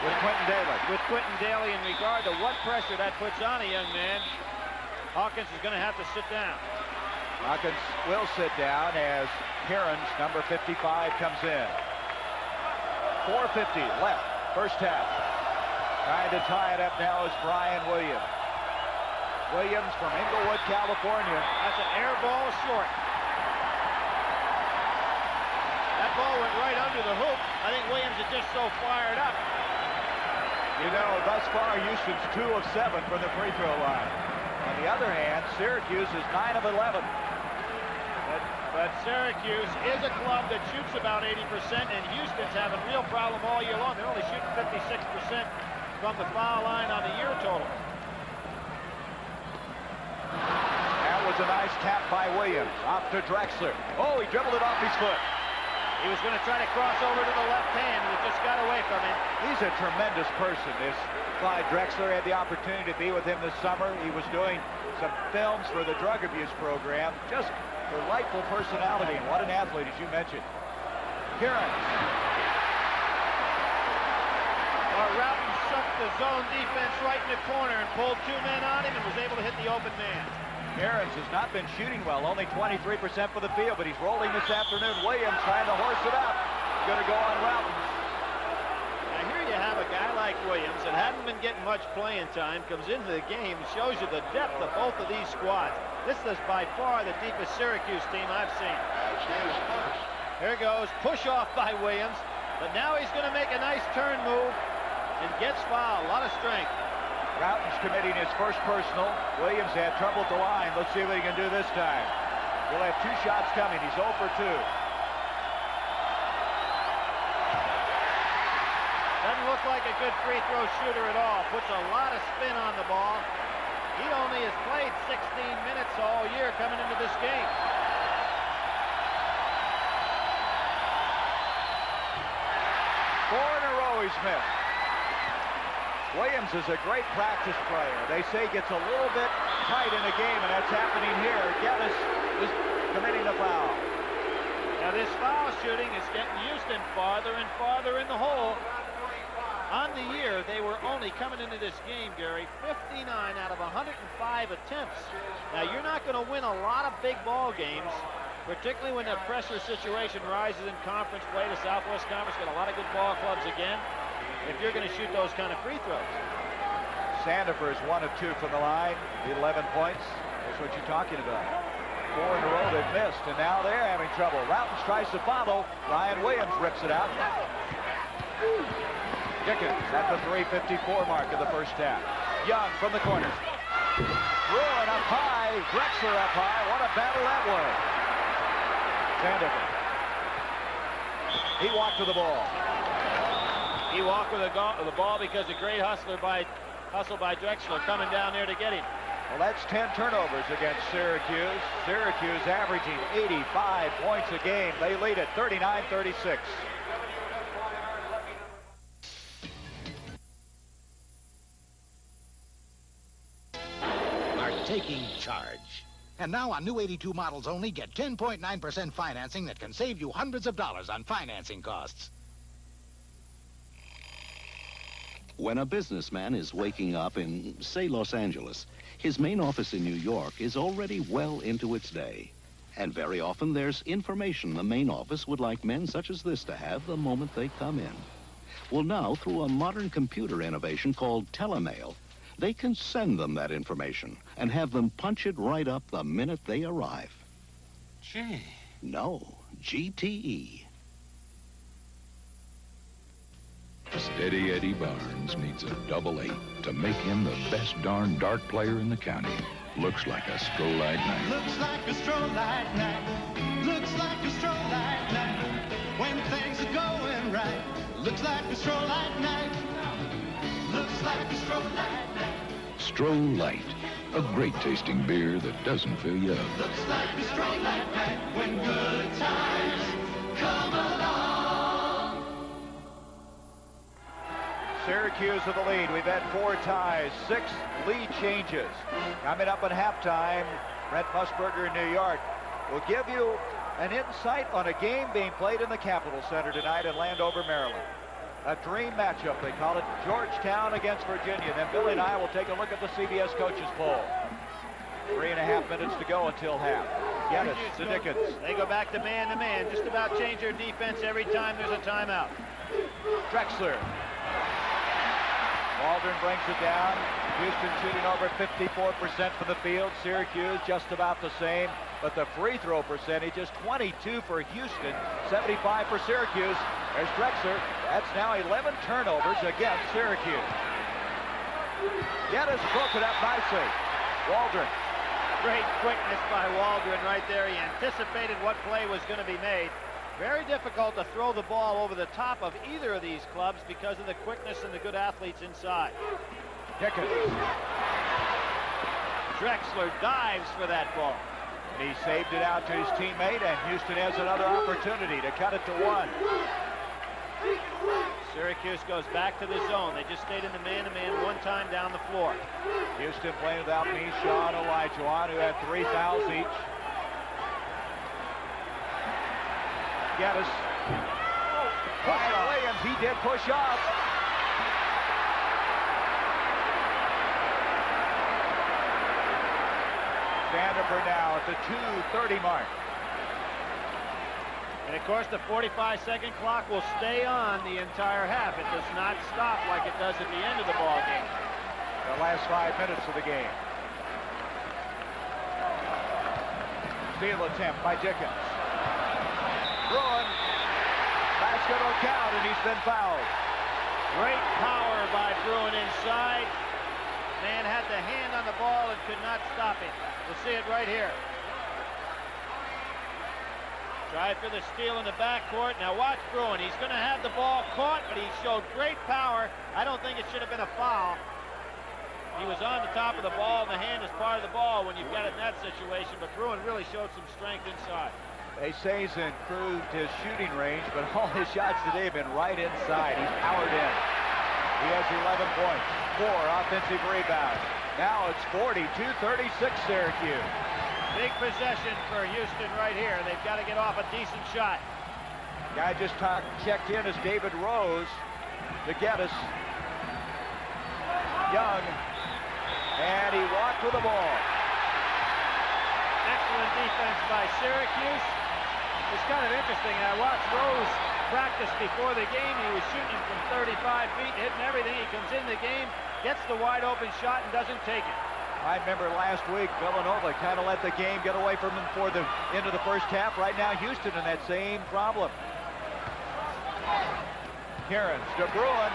with Quentin Daly in regard to what pressure that puts on a young man. Hawkins is going to have to sit down. Hawkins will sit down as Heron's number 55 comes in. 4:50 left, first half. Trying to tie it up now is Brian Williams. Williams from Inglewood, California. That's an air ball short. That ball went right under the hoop. I think Williams is just so fired up. You know, thus far, Houston's 2 of 7 from the free throw line. On the other hand, Syracuse is 9 of 11. But Syracuse is a club that shoots about 80%, and Houston's having a real problem all year long. They're only shooting 56% from the foul line on the year total. That was was a nice tap by Williams. Off to Drexler. Oh, he dribbled it off his foot. He was going to try to cross over to the left hand, and it just got away from him. He's a tremendous person. This Clyde Drexler had the opportunity to be with him this summer. He was doing some films for the drug abuse program. Just delightful personality, and what an athlete, as you mentioned. Kieran. Routon sucked the zone defense right in the corner and pulled 2 men on him and was able to hit the open man. Aarons has not been shooting well, only 23% for the field, but he's rolling this afternoon. Williams trying to horse it up. Going to go on Routon. Now here you have a guy like Williams that hadn't been getting much playing time, comes into the game, shows you the depth of both of these squads. This is by far the deepest Syracuse team I've seen. Here goes, push off by Williams, but now he's going to make a nice turn move and gets fouled. A lot of strength. Routon's committing his first personal. Williams had trouble at the line. Let's see what he can do this time. He'll have 2 shots coming. He's 0 for 2. Doesn't look like a good free throw shooter at all. Puts a lot of spin on the ball. He only has played 16 minutes all year coming into this game. Four in a row he's missed. Williams is a great practice player. They say gets a little bit tight in a game, and that's happening here. Geddes is committing the foul. Now this foul shooting is getting Houston farther and farther in the hole. On the year, they were only coming into this game, Gary, 59 out of 105 attempts. Now you're not going to win a lot of big ball games, particularly when the pressure situation rises in conference play. The Southwest Conference got a lot of good ball clubs again, if you're going to shoot those kind of free throws. Sandifer is 1 of 2 from the line, 11 points. That's what you're talking about. 4 in a row they've missed, and now they're having trouble. Routon tries to follow. Ryan Williams rips it out. Dickens at the 3:54 mark of the first half. Young from the corner. Ruin up high. Drexler up high. What a battle that was. Sandifer. He walked to the ball. He walked with the ball because a great hustle by Drexler coming down there to get him. Well, that's 10 turnovers against Syracuse. Syracuse averaging 85 points a game. They lead at 39-36. Are taking charge. And now on new 82 models only, get 10.9% financing that can save you hundreds of dollars on financing costs. When a businessman is waking up in, say, Los Angeles, his main office in New York is already well into its day. And very often there's information the main office would like men such as this to have the moment they come in. Well, now, through a modern computer innovation called telemail, they can send them that information and have them punch it right up the minute they arrive. Gee. No, GTE. Steady Eddie Barnes needs a 8 to make him the best darn dart player in the county. Looks like a strollite night. Looks like a strollite night. Looks like a strollite night. When things are going right. Looks like a strollite night. Looks like a strollite night. Strollite, a great tasting beer that doesn't fill you up. Looks like a strollite night when good times come along. Syracuse with the lead. We've had 4 ties, 6 lead changes. Coming up at halftime, Brent Musburger in New York will give you an insight on a game being played in the Capitol Center tonight in Landover, Maryland. A dream matchup, they call it, Georgetown against Virginia. Then Billy and I will take a look at the CBS coaches poll. 3.5 minutes to go until half. Geddes to Dickens. They go back to man, just about change their defense every time there's a timeout. Drexler. Waldron brings it down. Houston shooting over 54% from the field. Syracuse just about the same, but the free throw percentage is 22 for Houston, 75 for Syracuse. There's Drexler. That's now 11 turnovers against Syracuse. Geddes broke it up nicely. Waldron. Great quickness by Waldron right there. He anticipated what play was going to be made. Very difficult to throw the ball over the top of either of these clubs because of the quickness and the good athletes inside. Dickens. Drexler dives for that ball. And he saved it out to his teammate, and Houston has another opportunity to cut it to 1. Syracuse goes back to the zone. They just stayed in the man-to-man one time down the floor. Houston playing without Mishaw and Olajuwon, who had 3 fouls each. Geddes. Ryan Williams, he did push up. Vanderford now at the 2:30 mark. And, of course, the 45-second clock will stay on the entire half. It does not stop like it does at the end of the ball game. The last 5 minutes of the game. Steal attempt by Dickens. Bruin. Basket will count, and he's been fouled. Great power by Bruin inside. Man had the hand on the ball and could not stop it. We'll see it right here. Tried for the steal in the backcourt. Now watch Bruin. He's going to have the ball caught, but he showed great power. I don't think it should have been a foul. He was on the top of the ball, and the hand is part of the ball when you've got it in that situation, but Bruin really showed some strength inside. They say he's improved his shooting range, but all his shots today have been right inside. He's powered in. He has 11 points, 4 offensive rebounds. Now it's 42-36 Syracuse. Big possession for Houston right here. They've got to get off a decent shot. Guy just checked in as David Rose to Geddes. Young. And he walked with the ball. Excellent defense by Syracuse. It's kind of interesting. I watched Rose practice before the game. He was shooting from 35 feet, hitting everything. He comes in the game, gets the wide open shot, and doesn't take it. I remember last week, Villanova kind of let the game get away from them for the end of the first half. Right now, Houston in that same problem. Cairns to Bruin.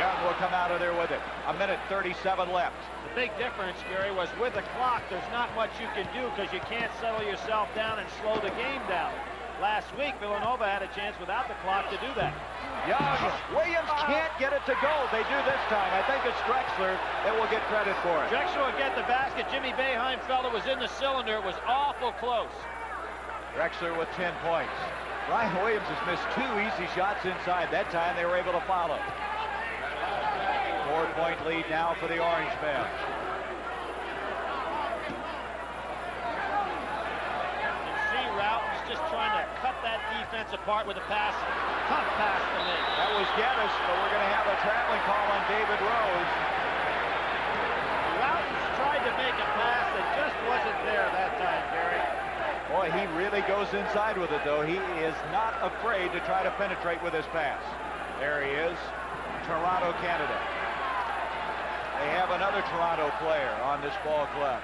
Young will come out of there with it. 1:37 left. The big difference, Gary, was with the clock, there's not much you can do because you can't settle yourself down and slow the game down. Last week, Villanova had a chance without the clock to do that. Young, Williams can't get it to go. They do this time. I think it's Drexler that will get credit for it. Drexler will get the basket. Jimmy Boeheim felt it was in the cylinder. It was awful close. Drexler with 10 points. Ryan Williams has missed 2 easy shots inside. That time they were able to follow. 4-point lead now for the Orange Men. Just trying to cut that defense apart with a pass. Tough pass to make. That was Geddes, but we're going to have a traveling call on David Rose. Routens tried to make a pass that just wasn't there that time, Gary. Boy, he really goes inside with it, though. He is not afraid to try to penetrate with his pass. There he is, Toronto, Canada. They have another Toronto player on this ball club.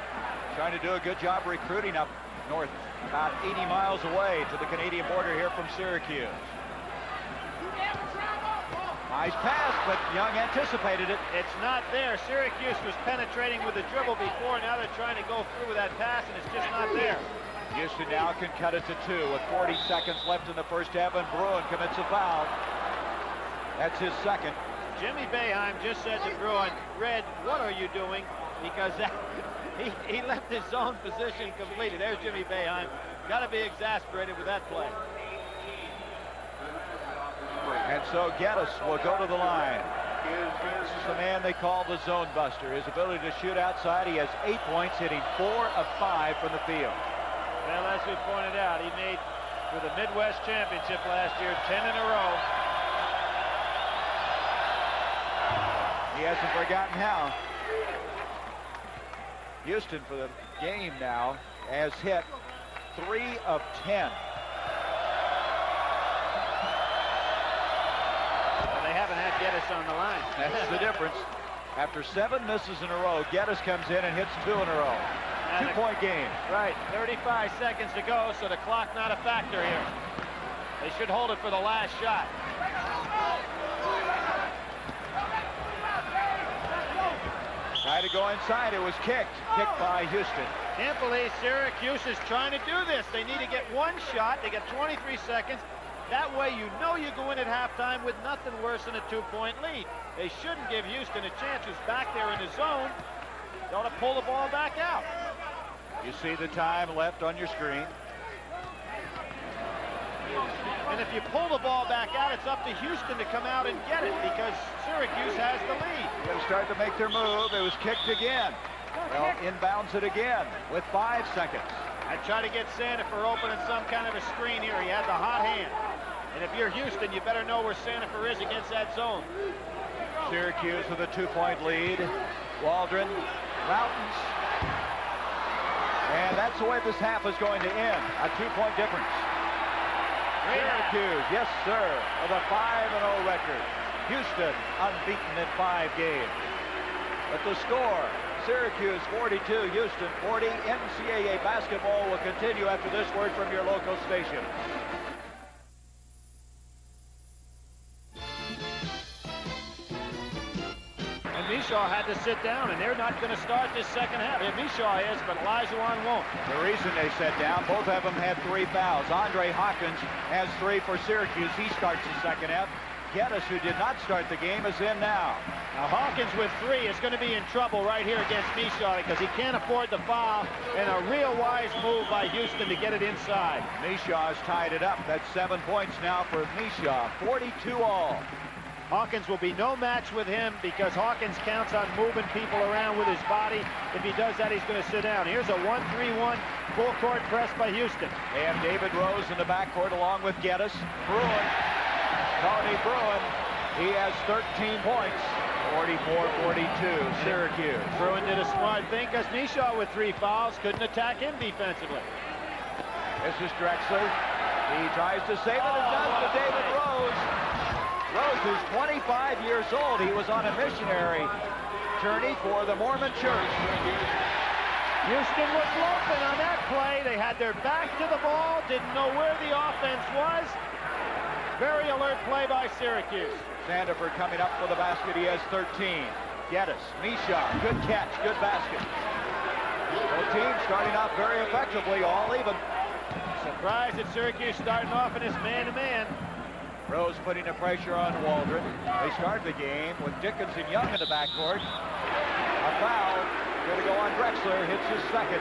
Trying to do a good job recruiting up north, about 80 miles away to the Canadian border here from Syracuse. Nice pass, but Young anticipated it. It's not there. Syracuse was penetrating with the dribble before. Now they're trying to go through with that pass, and it's just not there. Houston now can cut it to 2 with 40 seconds left in the first half, and Bruin commits a foul. That's his second. Jimmy Boeheim just said to Bruin, "Red, what are you doing?" Because he left his zone position completely. There's Jimmy Boeheim. Got to be exasperated with that play. And so Geddes will go to the line. This is the man they call the zone buster. His ability to shoot outside. He has 8 points, hitting 4 of 5 from the field. Well, as we pointed out, he made for the Midwest Championship last year 10 in a row. He hasn't forgotten how. Houston for the game now has hit 3 of 10. Well, they haven't had Geddes on the line. That's the difference. After 7 misses in a row, Geddes comes in and hits 2 in a row. 2-point game. Right, 35 seconds to go, so the clock not a factor here. They should hold it for the last shot. Tried to go inside. It was kicked by Houston. Can't believe Syracuse is trying to do this. They need to get 1 shot. They got 23 seconds. That way you know you go in at halftime with nothing worse than a 2-point lead. They shouldn't give Houston a chance. Who's back there in the zone. They ought to pull the ball back out. You see the time left on your screen. And if you pull the ball back out, it's up to Houston to come out and get it because Syracuse has the lead. They're starting to make their move. It was kicked again. Well, inbounds it again with 5 seconds. I try to get Sandifer open in some kind of a screen here. He had the hot hand. And if you're Houston, you better know where Sandifer is against that zone. Syracuse with a 2-point lead. Waldron, Mountains. And that's the way this half is going to end. A 2-point difference. Syracuse, yes sir, with a 5-0 record. Houston unbeaten in 5 games. But the score, Syracuse 42, Houston 40. NCAA basketball will continue after this word from your local station. And Mishaw had to sit down, and they're not going to start this second half. Yeah, Mishaw is, but Olajuwon won't. The reason they sat down, both of them had 3 fouls. Andre Hawkins has 3 for Syracuse. He starts the second half. Geddes, who did not start the game, is in now. Now Hawkins with 3 is going to be in trouble right here against Mishaw because he can't afford the foul, and a real wise move by Houston to get it inside. Mishaw's tied it up. That's 7 points now for Mishaw. 42 all. Hawkins will be no match with him because Hawkins counts on moving people around with his body. If he does that, he's going to sit down. Here's a 1-3-1 full court press by Houston. They have David Rose in the backcourt along with Geddes. Bruin, Tony Bruin, he has 13 points. 44-42, Syracuse. Bruin did a smart thing because Mishaw with 3 fouls couldn't attack him defensively. This is Drexler. He tries to save it and does to David Rose. Rose is 25 years old. He was on a missionary journey for the Mormon Church. Houston was loafing on that play. They had their back to the ball, didn't know where the offense was. Very alert play by Syracuse. Sandifer coming up for the basket. He has 13. Geddes, Mishaw, good catch, good basket. Both teams starting off very effectively, all even. Surprised at Syracuse starting off in his man-to-man. Rose putting the pressure on Waldron. They start the game with Dickens and Young in the backcourt. A foul. Going to go on Drexler. Hits his second.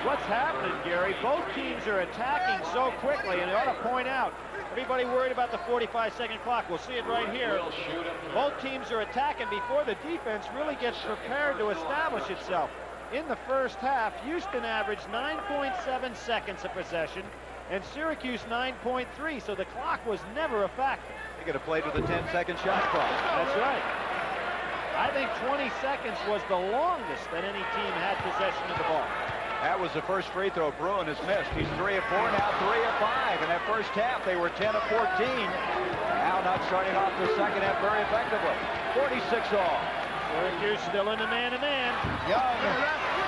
What's happening, Gary? Both teams are attacking so quickly, and they ought to point out, everybody worried about the 45-second clock. We'll see it right here. Both teams are attacking before the defense really gets prepared to establish itself. In the first half, Houston averaged 9.7 seconds of possession, and Syracuse 9.3, so the clock was never a factor. They could have played with a 10-second shot clock. That's right. I think 20 seconds was the longest that any team had possession of the ball. That was the first free throw Bruin has missed. He's 3 of 4, now 3 of 5. In that first half, they were 10 of 14. Now not starting off the second half very effectively. 46 all. Syracuse still in the man-to-man. Young,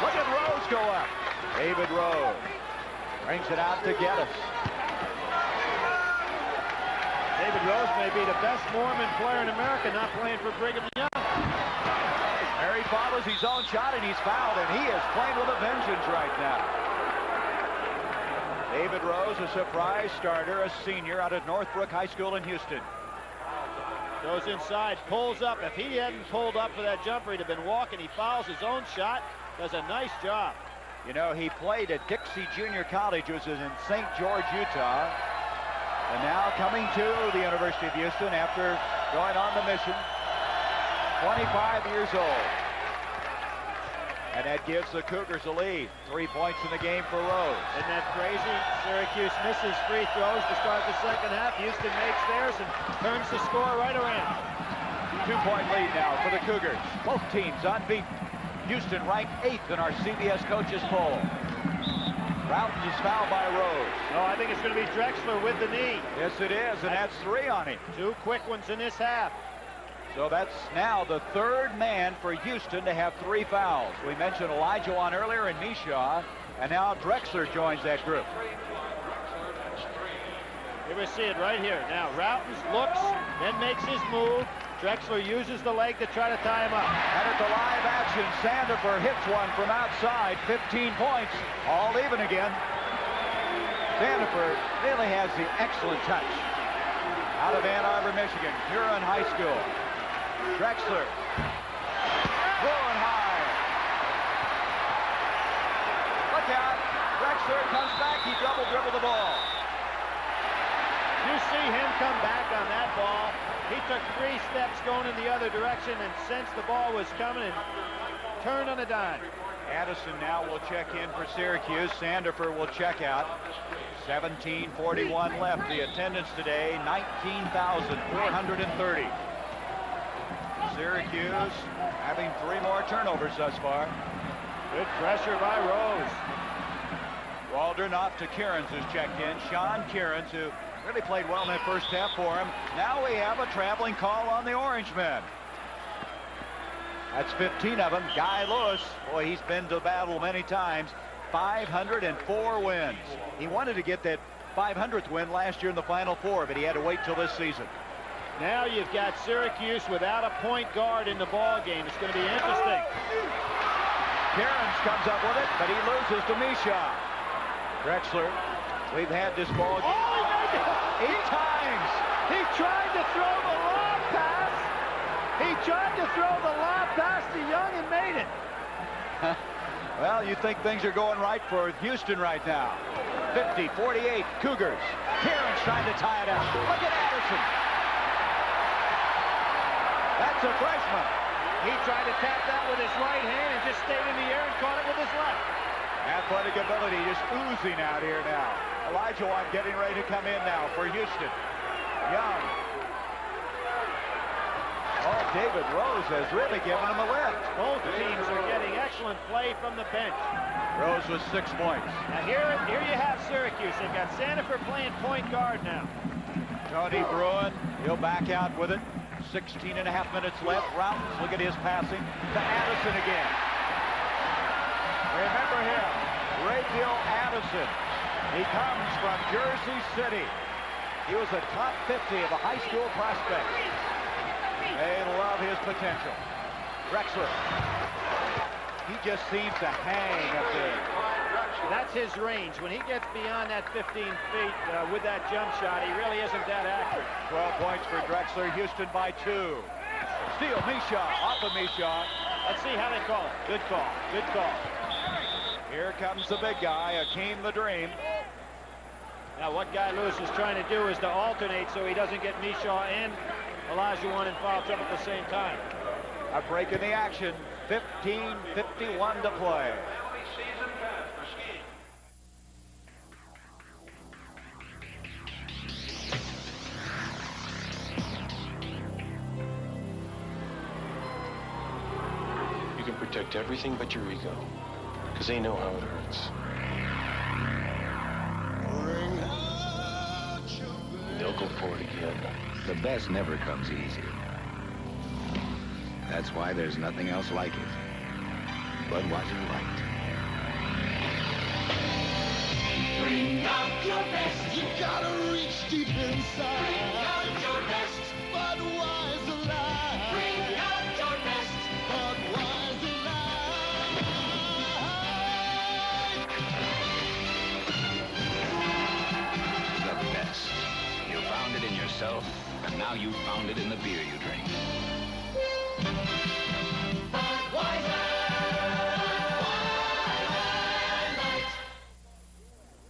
look at Rose go up. David Rose brings it out to Geddes. David Rose may be the best Mormon player in America, not playing for Brigham Young. Mary follows his own shot, and he's fouled, and he is playing with a vengeance right now. David Rose, a surprise starter, a senior out at Northbrook High School in Houston. Goes inside, pulls up. If he hadn't pulled up for that jumper, he'd have been walking. He fouls his own shot, does a nice job. You know, he played at Dixie Junior College, which is in St. George, Utah. And now coming to the University of Houston after going on the mission. 25 years old. And that gives the Cougars a lead. 3 points in the game for Rose. Isn't that crazy? Syracuse misses free throws to start the second half. Houston makes theirs and turns the score right around. 2-point lead now for the Cougars. Both teams unbeaten. Houston ranked 8th in our CBS coaches poll. Routon is fouled by Rose. No, I think it's going to be Drexler with the knee. Yes, it is, and that's 3 on him. 2 quick ones in this half. So that's now the 3rd man for Houston to have 3 fouls. We mentioned Olajuwon earlier and Mishaw, and now Drexler joins that group. Here we see it right here. Now Routon looks, then makes his move. Drexler uses the leg to try to tie him up. And at the live action, Sandifer hits one from outside. 15 points, all even again. Sandifer really has the excellent touch. Out of Ann Arbor, Michigan, Huron High School. Drexler. Throwing high. Look out. Drexler comes back. He double-dribbled the ball. You see him come back on that ball. He took 3 steps going in the other direction and sensed the ball was coming and turned on a dime. Addison now will check in for Syracuse. Sandifer will check out. 17:41 left. The attendance today, 19,430. Syracuse having 3 more turnovers thus far. Good pressure by Rose. Waldron off to Kierans, who's checked in. Sean Kierans, who really played well in that first half for him. Now we have a traveling call on the Orangemen. That's 15 of them. Guy Lewis, boy, he's been to battle many times. 504 wins. He wanted to get that 500th win last year in the Final Four, but he had to wait till this season. Now you've got Syracuse without a point guard in the ball game. It's going to be interesting. Kierans comes up with it, but he loses to Misha. Drexler, we've had this ball game 8 times. He tried to throw the lob pass. He tried to throw the lob pass to Young and made it. Well, you think things are going right for Houston right now. 50-48, Cougars. Kierans trying to tie it up. Look at Addison. That's a freshman. He tried to tap that with his right hand and just stayed in the air and caught it with his left. Athletic ability just oozing out here now. Elijah Watt getting ready to come in now for Houston. Young. Oh, David Rose has really given him a lift. Both teams are getting excellent play from the bench. Rose with 6 points. Now here you have Syracuse. They've got Sandifer playing point guard now. Tony Bruin, he'll back out with it. 16.5 minutes left. Routens, look at his passing. To Addison again. Remember him, Rayfield Addison. He comes from Jersey City. He was a top 50 of the high school prospects. They love his potential. Drexler. He just seems to hang up there. That's his range. When he gets beyond that 15 feet with that jump shot, he really isn't that accurate. 12 points for Drexler. Houston by 2. Steal, Misha. Off of Misha. Let's see how they call it. Good call. Good call. Here comes the big guy, Akeem the Dream. Now what Guy Lewis is trying to do is to alternate so he doesn't get Misha and Olajuwon in foul trouble at the same time. A break in the action. 15:51 to play. You can protect everything but your ego, because they know how it hurts. They'll go for it again. The best never comes easy. That's why there's nothing else like it. Budweiser Light. Bring out your best. You gotta reach deep inside. Bring out your best. Budweiser Light. Bring out your best. Budweiser Light. The best. You found it in yourself, and now you've found it in the beer you drink.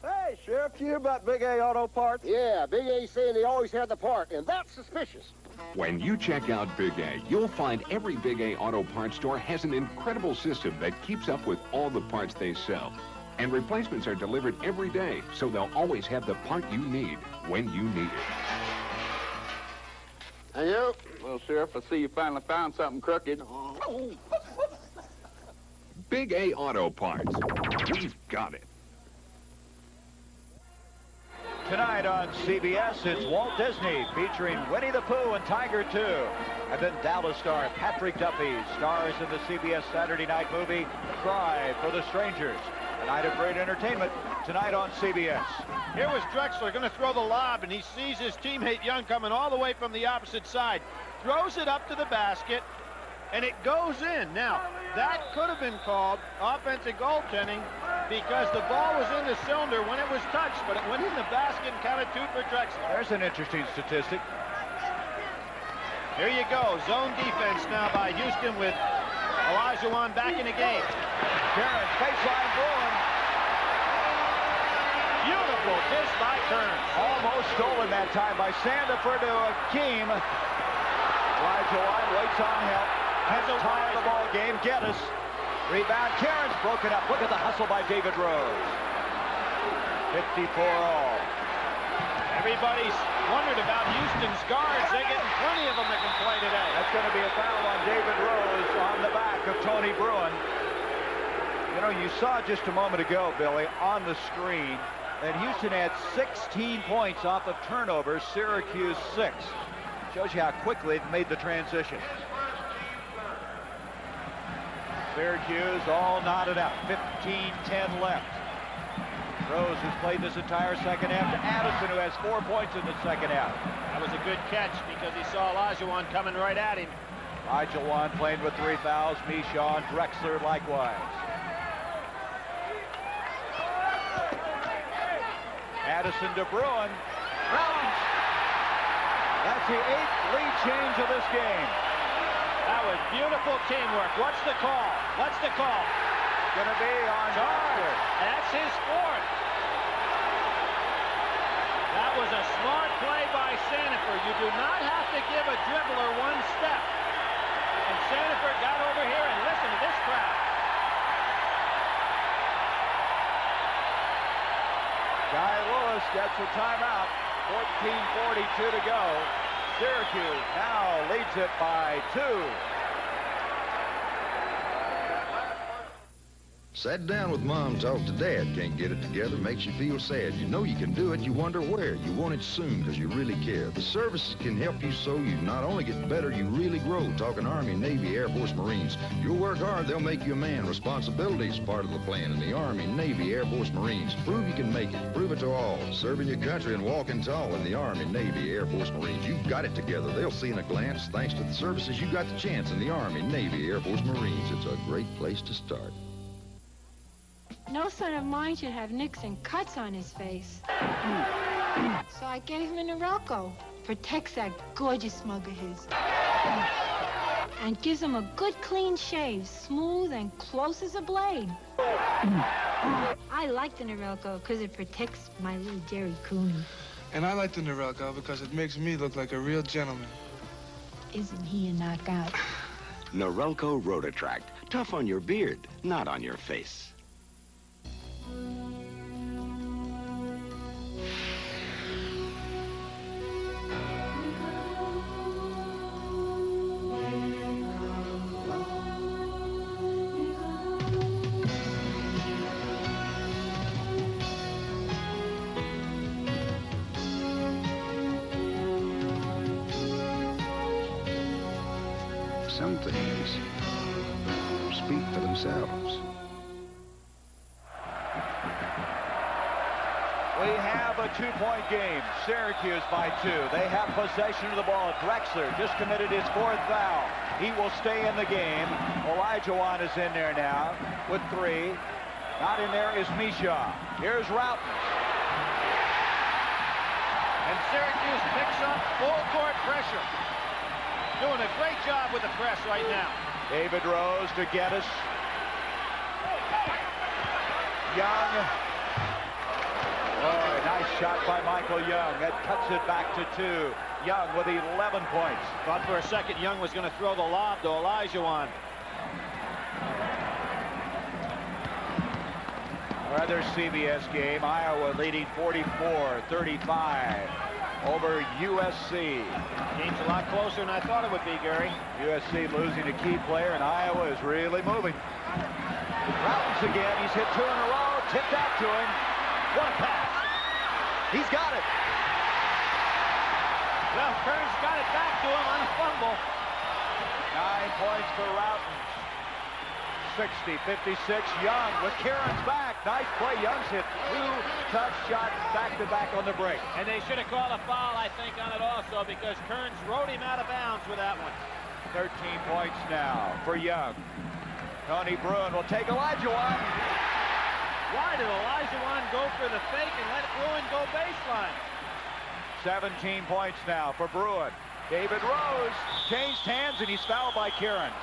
Hey, Sheriff, you hear about Big A Auto Parts? Yeah, Big A's saying they always had the part, and that's suspicious. When you check out Big A, you'll find every Big A Auto Parts store has an incredible system that keeps up with all the parts they sell. And replacements are delivered every day, so they'll always have the part you need when you need it. And you? Well, Sheriff, I see you finally found something crooked. Big A Auto Parts. We've got it. Tonight on CBS, it's Walt Disney featuring Winnie the Pooh and Tiger 2. And then Dallas star Patrick Duffy stars in the CBS Saturday night movie Cry for the Strangers. A night of great entertainment tonight on CBS. Here was Drexler going to throw the lob, and he sees his teammate Young coming all the way from the opposite side. Throws it up to the basket, and it goes in. Now, that could have been called offensive goaltending, because the ball was in the cylinder when it was touched, but it went in the basket and counted 2 for Drexler. There's an interesting statistic. Here you go. Zone defense now by Houston with Olajuwon back in the game. Kearns, baseline Bruin. Beautiful dish by Kearns. Almost stolen that time by Sandiford to Akeem. Olajuwon waits on help. Has a tie of the ball game. Geddes. Rebound. Kearns broken up. Look at the hustle by David Rose. 54 all. Everybody's wondered about Houston's guards. They're getting plenty of them that can play today. That's going to be a foul on David Rose on the back of Tony Bruin. You know, you saw just a moment ago, Billy, on the screen that Houston had 16 points off of turnovers, Syracuse 6. Shows you how quickly they've made the transition. Syracuse all knotted up. 15-10 left. Rose has played this entire second half to Addison, who has 4 points in the second half. That was a good catch because he saw Olajuwon coming right at him. Olajuwon playing with 3 fouls. Michon, Drexler likewise. Addison to Bruin. Rounds. That's the 8th lead change of this game. That was beautiful teamwork. What's the call? What's the call? Going to be on Drexler. That's his 4th. That was a smart play by Sandiford. You do not have to give a dribbler 1 step. And Sandiford got over here, and listen to this crowd. Guy Lewis gets a timeout. 14:42 to go. Syracuse now leads it by 2. Sat down with mom, talked to dad. Can't get it together, makes you feel sad. You know you can do it, you wonder where. You want it soon because you really care. The services can help you so you not only get better, you really grow. Talking Army, Navy, Air Force, Marines. You'll work hard, they'll make you a man. Responsibility is part of the plan in the Army, Navy, Air Force, Marines. Prove you can make it. Prove it to all. Serving your country and walking tall in the Army, Navy, Air Force, Marines. You've got it together. They'll see in a glance. Thanks to the services, you got the chance in the Army, Navy, Air Force, Marines. It's a great place to start. No son of mine should have nicks and cuts on his face. So I gave him a Norelco. Protects that gorgeous mug of his. And gives him a good clean shave, smooth and close as a blade. I like the Norelco because it protects my little Jerry Cooney. And I like the Norelco because it makes me look like a real gentleman. Isn't he a knockout? Norelco Rotatract. Tough on your beard, not on your face. Some things speak for themselves. We have a 2-point game. Syracuse by 2. They have possession of the ball. Drexler just committed his 4th foul. He will stay in the game. Olajuwon is in there now with 3. Not in there is Michon. Here's Routen. And Syracuse picks up full court pressure. Doing a great job with the press right now. David Rose to Geddes. Young. Oh, nice shot by Michael Young. That cuts it back to 2. Young with 11 points. Thought for a second Young was going to throw the lob to Olajuwon. Another CBS game. Iowa leading 44-35 over USC. Game's a lot closer than I thought it would be, Gary. USC losing a key player, and Iowa is really moving. Routens again. He's hit 2 in a row. Tipped out to him. What a pass. He's got it. Well, Kearns got it back to him on a fumble. 9 points for Routens. 60-56. Young with Kearns back. Nice play. Young's hit 2 tough shots back-to-back on the break. And they should have called a foul, I think, on it also because Kearns rode him out of bounds with that one. 13 points now for Young. Tony Bruin will take Olajuwon. Why did Olajuwon go for the fake and let Bruin go baseline? 17 points now for Bruin. David Rose changed hands, and he's fouled by Cairns.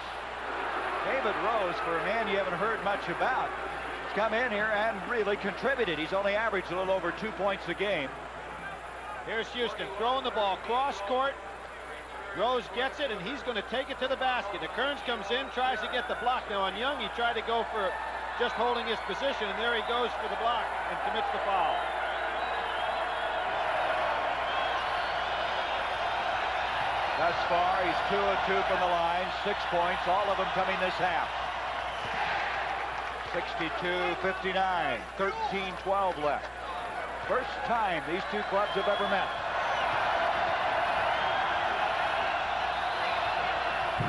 David Rose, for a man you haven't heard much about, has come in here and really contributed. He's only averaged a little over 2 points a game. Here's Houston throwing the ball cross court. Rose gets it, and he's going to take it to the basket. The Kearns comes in, tries to get the block. Now on Young, he tried to go for just holding his position, and there he goes for the block and commits the foul. Thus far, he's 2 of 2 from the line, 6 points, all of them coming this half. 62-59, 13-12 left. First time these two clubs have ever met.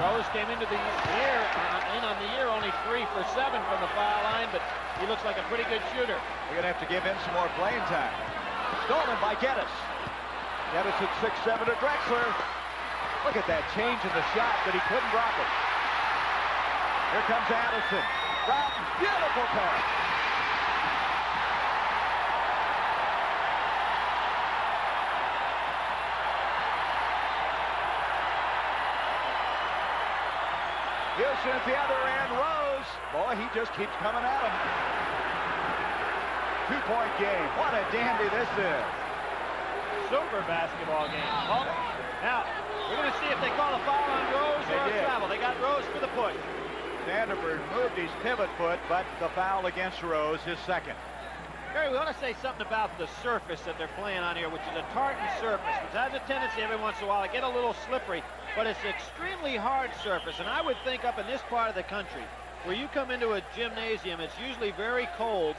Rose came into the year, on the year, only 3 for 7 from the foul line, but he looks like a pretty good shooter. We're going to have to give him some more playing time. Stolen by Geddes. Geddes at 6'7" to Drexler. Look at that change in the shot, but he couldn't drop it. Here comes Addison. Broughton, beautiful pass. Houston at the other end. Rose. Boy, he just keeps coming at him. 2-point game. What a dandy this is. Super basketball game. Oh, now, we're going to see if they call a foul on Rose or a travel. They got Rose for the push. Vanderbilt moved his pivot foot, but the foul against Rose, his second. Gary, we want to say something about the surface that they're playing on here, which is a tartan surface, which has a tendency every once in a while to get a little slippery, but it's extremely hard surface. And I would think up in this part of the country, where you come into a gymnasium, it's usually very cold,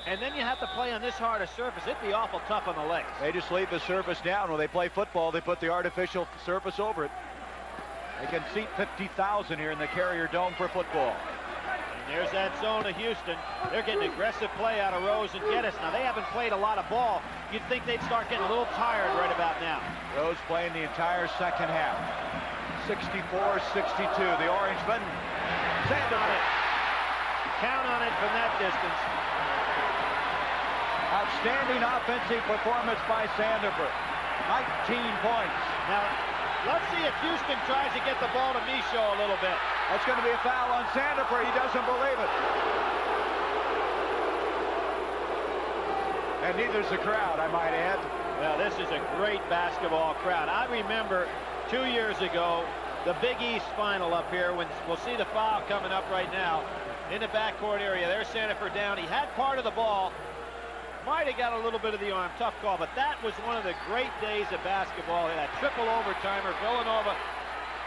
and then you have to play on this hard a surface. It'd be awful tough on the legs. They just leave the surface down. When they play football, they put the artificial surface over it. They can seat 50,000 here in the Carrier Dome for football. And there's that zone of Houston. They're getting aggressive play out of Rose and Geddes. Now, they haven't played a lot of ball. You'd think they'd start getting a little tired right about now. Rose playing the entire second half. 64-62. The Orangemen. Sand on it. Count on it from that distance. Outstanding offensive performance by Sanderberg. 19 points. Now, let's see if Houston tries to get the ball to Michaud a little bit. That's going to be a foul on Sanderberg. He doesn't believe it. And neither's the crowd, I might add. Well, this is a great basketball crowd. I remember 2 years ago, the Big East final up here, when we'll see the foul coming up right now in the backcourt area. There's Sanderberg down. He had part of the ball. Might have got a little bit of the arm. Tough call, but that was one of the great days of basketball. That triple overtimer, Villanova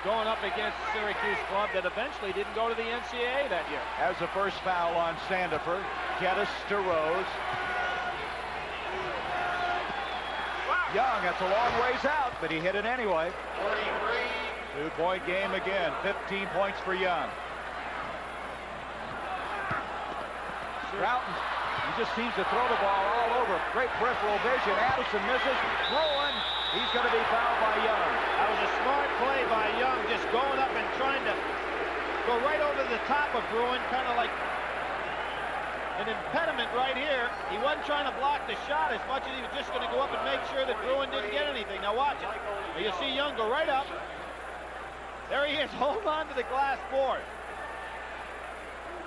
going up against Syracuse club that eventually didn't go to the NCAA that year. As the first foul on Sanderberg. Geddes to Rose. Young, that's a long ways out, but he hit it anyway. 2-point game again. 15 points for Young. Broughton. He just seems to throw the ball all over. Great peripheral vision. Addison misses. Bruin. He's going to be fouled by Young. That was a smart play by Young, just going up and trying to go right over the top of Bruin, kind of like an impediment right here. He wasn't trying to block the shot as much as he was just going to go up and make sure that Bruin didn't get anything. Now watch it. Now you'll see Young go right up. There he is. Hold on to the glass board.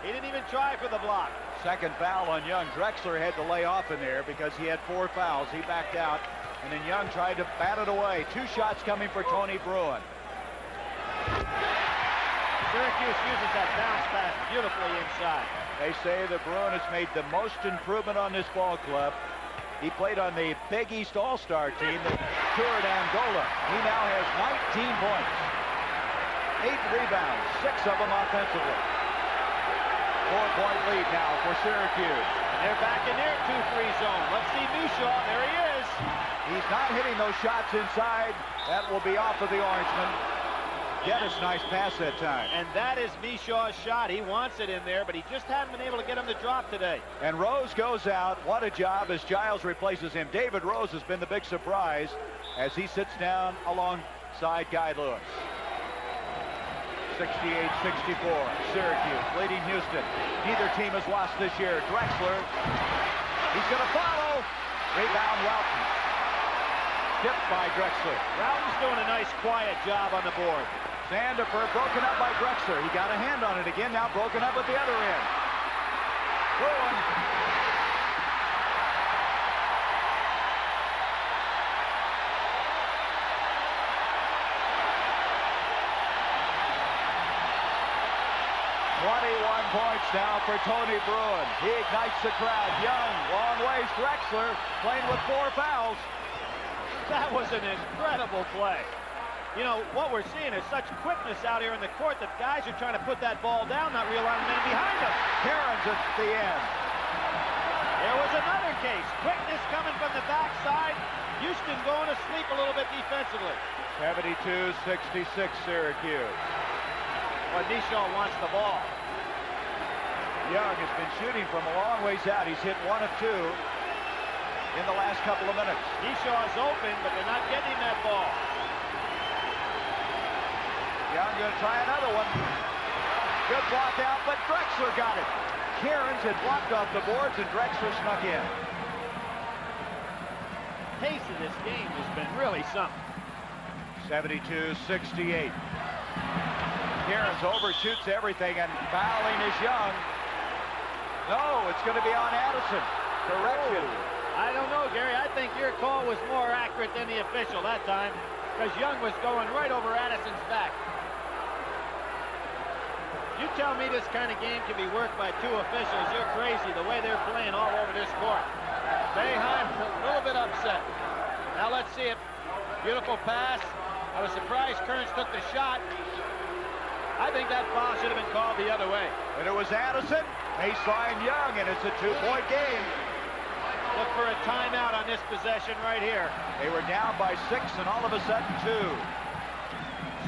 He didn't even try for the block. Second foul on Young. Drexler had to lay off in there because he had 4 fouls. He backed out, and then Young tried to bat it away. 2 shots coming for Tony Bruin. Syracuse uses that bounce pass beautifully inside. They say that Bruin has made the most improvement on this ball club. He played on the Big East All-Star team that toured Angola. He now has 19 points, 8 rebounds, 6 of them offensively. 4-point lead now for Syracuse. And they're back in their 2-3 zone. Let's see Michaud. There he is. He's not hitting those shots inside. That will be off of the Orangeman. Geddes, nice pass that time. And that is Michaud's shot. He wants it in there, but he just hadn't been able to get him to drop today. And Rose goes out. What a job as Giles replaces him. David Rose has been the big surprise as he sits down alongside Guy Lewis. 68-64. Syracuse leading Houston. Neither team has lost this year. Drexler. He's going to follow. Rebound, Welton. Tipped by Drexler. Routon's doing a nice, quiet job on the board. Sandifer broken up by Drexler. He got a hand on it again. Now broken up at the other end. Bruin. Points now for Tony Bruin. He ignites the crowd. Young, long ways. Drexler playing with 4 fouls. That was an incredible play. You know, what we're seeing is such quickness out here in the court that guys are trying to put that ball down, not realizing men behind them. Cairns at the end. There was another case. Quickness coming from the backside. Houston going to sleep a little bit defensively. 72-66 Syracuse. But Nishaw wants the ball. Young has been shooting from a long ways out. He's hit 1 of 2 in the last couple of minutes. Nishaw's open, but they're not getting that ball. Young going to try another one. Good block out, but Drexler got it. Cairns had blocked off the boards, and Drexler snuck in. Pace of this game has been really something. 72-68. Cairns overshoots everything, and fouling is Young. No, it's going to be on Addison. Correction. I don't know, Gary. I think your call was more accurate than the official that time, because Young was going right over Addison's back. You tell me this kind of game can be worked by 2 officials. You're crazy the way they're playing all over this court. Boeheim a little bit upset. Now let's see it. Beautiful pass. I was surprised Kearns took the shot. I think that foul should have been called the other way. And it was Addison, baseline Young, and it's a 2-point game. Look for a timeout on this possession right here. They were down by 6, and all of a sudden 2.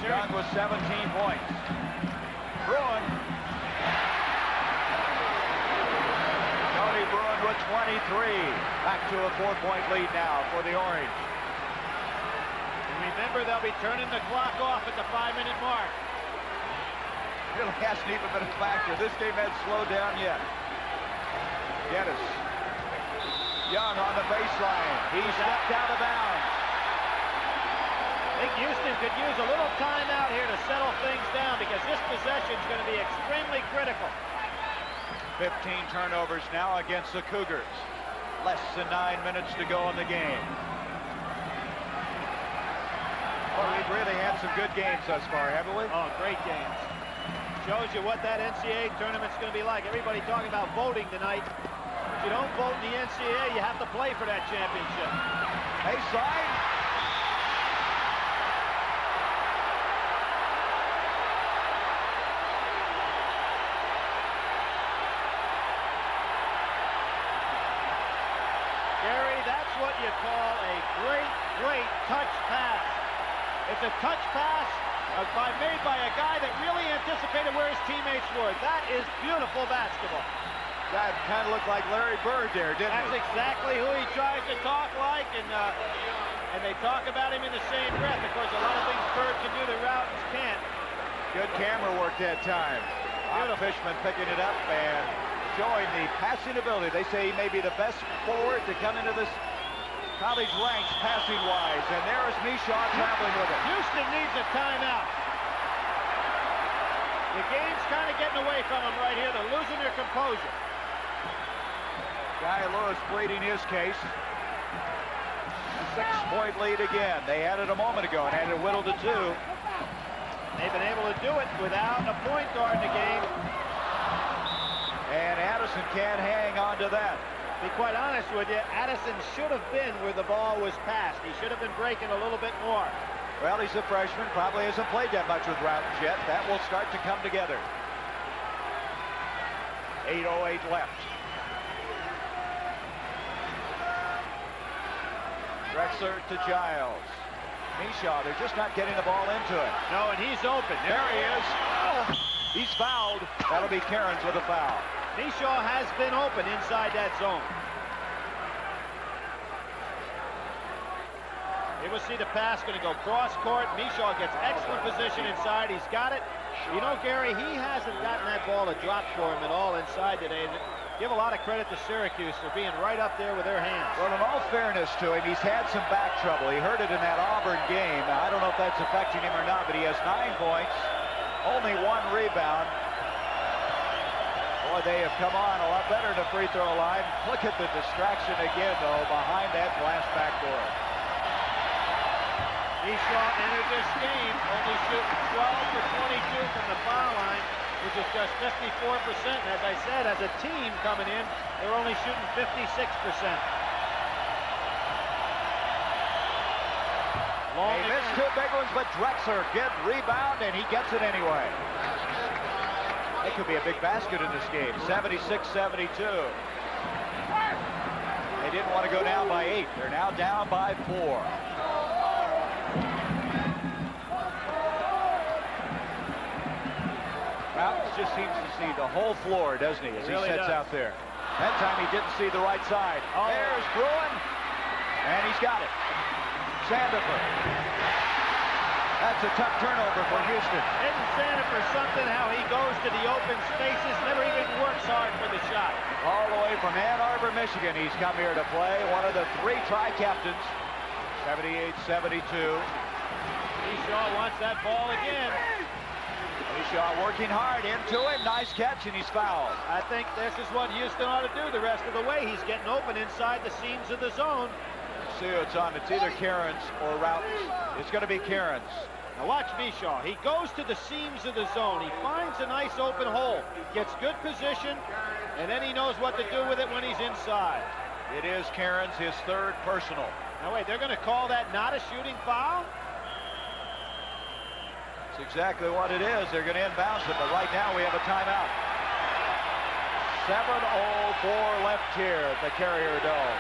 Young was 17 points. Bruin. Tony Bruin with 23. Back to a 4-point lead now for the Orange. And remember, they'll be turning the clock off at the 5-minute mark. Really hasn't even been a factor. This game hasn't slowed down yet. Geddes. Young on the baseline. He stepped out of bounds. I think Houston could use a little time out here to settle things down, because this possession is going to be extremely critical. 15 turnovers now against the Cougars. Less than 9 minutes to go in the game. Well, we've really had some good games thus far, haven't we? Oh, great games. Shows you what that NCAA tournament's going to be like. Everybody talking about voting tonight. If you don't vote in the NCAA, you have to play for that championship. Baseline. Gary, that's what you call a great touch pass. It's a touch pass made by a guy that really anticipated where his teammates were. That is beautiful basketball. That kind of looked like Larry Bird there, didn't That's it? exactly who he tries to talk like, and they talk about him in the same breath. Of course, a lot of things Bird can do that Routens can't. Good camera work that time. Fishman picking it up and showing the passing ability. They say he may be the best forward to come into this college ranks passing-wise, and there is Mishaw traveling with it. Houston needs a timeout. The game's kind of getting away from them right here. They're losing their composure. Guy Lewis pleading his case. A 6-point lead again. They had it a moment ago and had it whittled to 2. They've been able to do it without a point guard in the game. And Addison can't hang on to that. To be quite honest with you, Addison should have been where the ball was passed. He should have been breaking a little bit more. Well, he's a freshman, probably hasn't played that much with Routens yet. That will start to come together. 8:08 left. Drexler to Giles. Mishaw, they're just not getting the ball into it. No, and he's open. There he is. Oh, he's fouled. That'll be Cairns with a foul. Mishaw has been open inside that zone. Here we'll see the pass going to go cross court. Mishaw gets excellent position inside. He's got it. You know, Gary, he hasn't gotten that ball to drop for him at all inside today. And give a lot of credit to Syracuse for being right up there with their hands. Well, in all fairness to him, he's had some back trouble. He hurt it in that Auburn game. Now, I don't know if that's affecting him or not, but he has 9 points, only 1 rebound. Boy, they have come on a lot better in the free throw line. Look at the distraction again, though, behind that glass backboard. Esau entered this game only shooting 12 for 22 from the foul line, which is just 54%. And as I said, as a team coming in, they're only shooting 56%. He missed 2 big ones, but Drexler gets rebound, and he gets it anyway. That could be a big basket in this game. 76-72. They didn't want to go down by 8. They're now down by 4. Mountains just seems to see the whole floor, doesn't he, as he sets out there. That time he didn't see the right side. Oh. There's Bruin, and he's got it. Sandifer. That's a tough turnover for Houston. Isn't Sandifer something how he goes to the open spaces, never even works hard for the shot. All the way from Ann Arbor, Michigan, he's come here to play. One of the 3 tri-captains. 78-72. Esau wants that ball again. Esau working hard into it. Nice catch, and he's fouled. I think this is what Houston ought to do the rest of the way. He's getting open inside the seams of the zone. See who it's on. It's either Cairns or Routens. It's going to be Cairns. Now watch Bishaw. He goes to the seams of the zone. He finds a nice open hole, gets good position, and then he knows what to do with it when he's inside. It is Cairns, his 3rd personal. Now wait, they're going to call that not a shooting foul? That's exactly what it is. They're going to inbounds it, but right now we have a timeout. 7:04 left here at the Carrier Dome.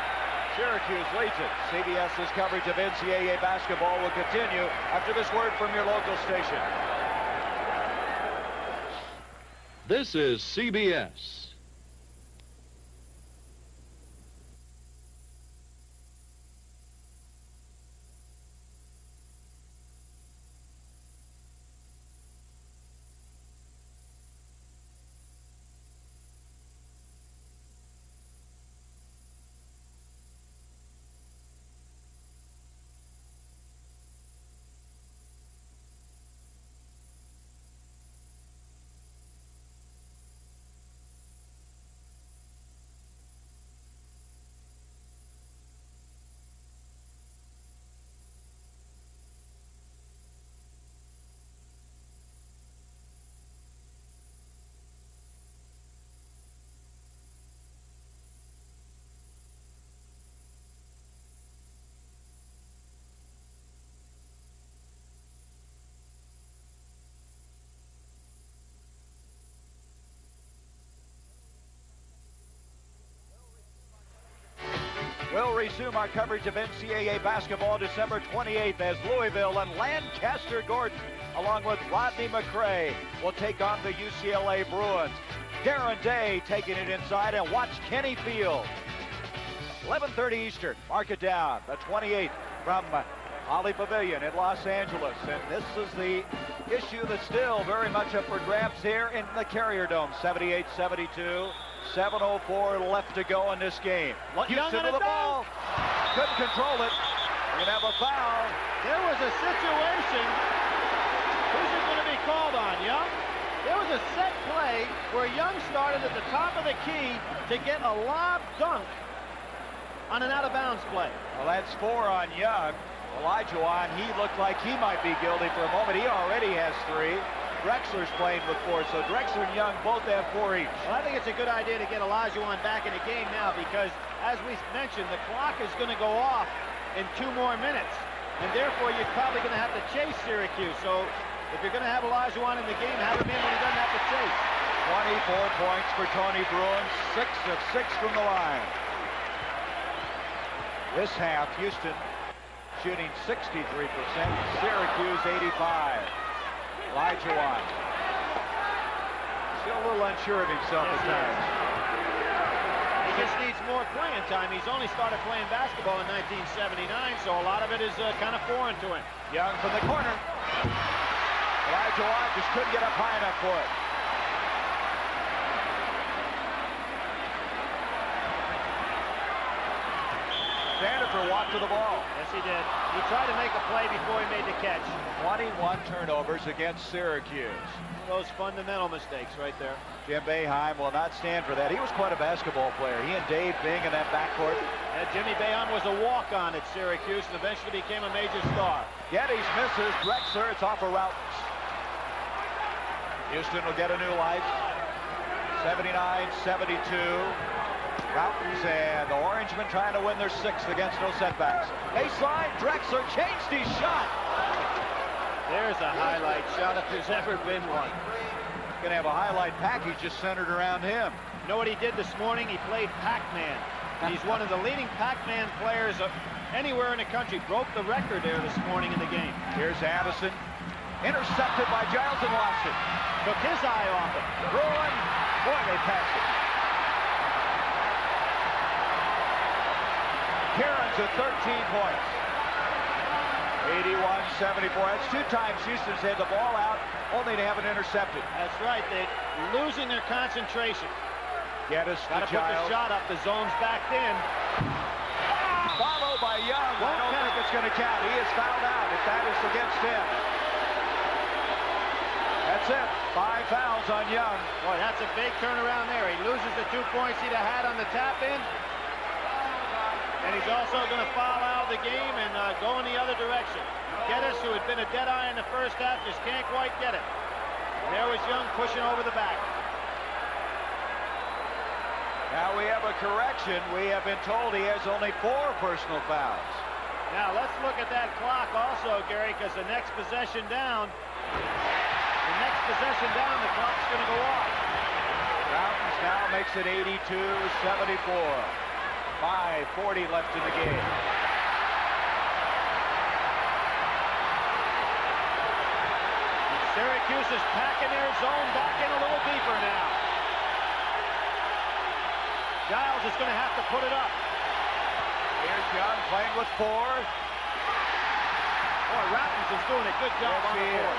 Syracuse leads it. CBS's coverage of NCAA basketball will continue after this word from your local station. This is CBS. We'll resume our coverage of NCAA basketball December 28th as Louisville and Lancaster Gordon, along with Rodney McCray, will take on the UCLA Bruins. Darren Day taking it inside, and watch Kenny Field. 11:30 Eastern. Mark it down. The 28th from Holly Pavilion in Los Angeles. And this is the issue that's still very much up for grabs here in the Carrier Dome. 78-72. 7:04 left to go in this game. Houston with the ball. Couldn't control it. We're going to have a foul. There was a situation. Who's it going to be called on, Young? There was a set play where Young started at the top of the key to get a lob dunk on an out-of-bounds play. Well, that's 4 on Young. Olajuwon, he looked like he might be guilty for a moment. He already has 3. Drexler's playing with 4, so Drexler and Young both have 4 each. Well, I think it's a good idea to get Olajuwon back in the game now because, as we mentioned, the clock is going to go off in 2 more minutes, and therefore you're probably going to have to chase Syracuse. So if you're going to have Olajuwon in the game, have him in when he doesn't have to chase. 24 points for Tony Bruin, 6 of 6 from the line. This half, Houston shooting 63%, Syracuse 85. Olajuwon still a little unsure of himself at times. He just needs more playing time. He's only started playing basketball in 1979, so a lot of it is kind of foreign to him. Young from the corner. Elijah Watt just couldn't get up high enough for it. Sandifer walked to the ball. Yes, he did. He tried to make a play before he made the catch. 21 turnovers against Syracuse. Those fundamental mistakes right there. Jim Boeheim will not stand for that. He was quite a basketball player. He and Dave Bing in that backcourt. Yeah, Jimmy Boeheim was a walk-on at Syracuse and eventually became a major star. Geddes misses. Drexler, it's off of Routens. Houston will get a new life. 79-72. Routens and the Orangemen trying to win their sixth against no setbacks. Baseline, Drexler changed his shot. There's a highlight shot if there's ever been one. Gonna have a highlight package just centered around him. You know what he did this morning? He played Pac-Man. He's one of the leading Pac-Man players anywhere in the country. Broke the record there this morning in the game. Here's Addison. Intercepted by Giles and Watson. Took his eye off it. Bruin. Boy, they passed it. Kieran's at 13 points. 81-74. That's 2 times Houston's had the ball out, only to have it intercepted. That's right. They're losing their concentration. Geddes to Got to put the shot up. The zone's backed in. Followed by Young. I don't think it's going to count. He is fouled out if that is against him. That's it. 5 fouls on Young. Boy, that's a big turnaround there. He loses the 2 points he'd have had on the tap-in. And he's also going to foul out of the game and go in the other direction. Geddes, who had been a dead eye in the first half, just can't quite get it. And there was Young pushing over the back. Now we have a correction. We have been told he has only 4 personal fouls. Now let's look at that clock also, Gary, because the next possession down, the clock's going to go off. Routens now makes it 82-74. 5:40 left in the game. Syracuse is packing their zone back in a little deeper now. Giles is going to have to put it up. Here's Young playing with 4. Boy, Routens is doing a good job on the board.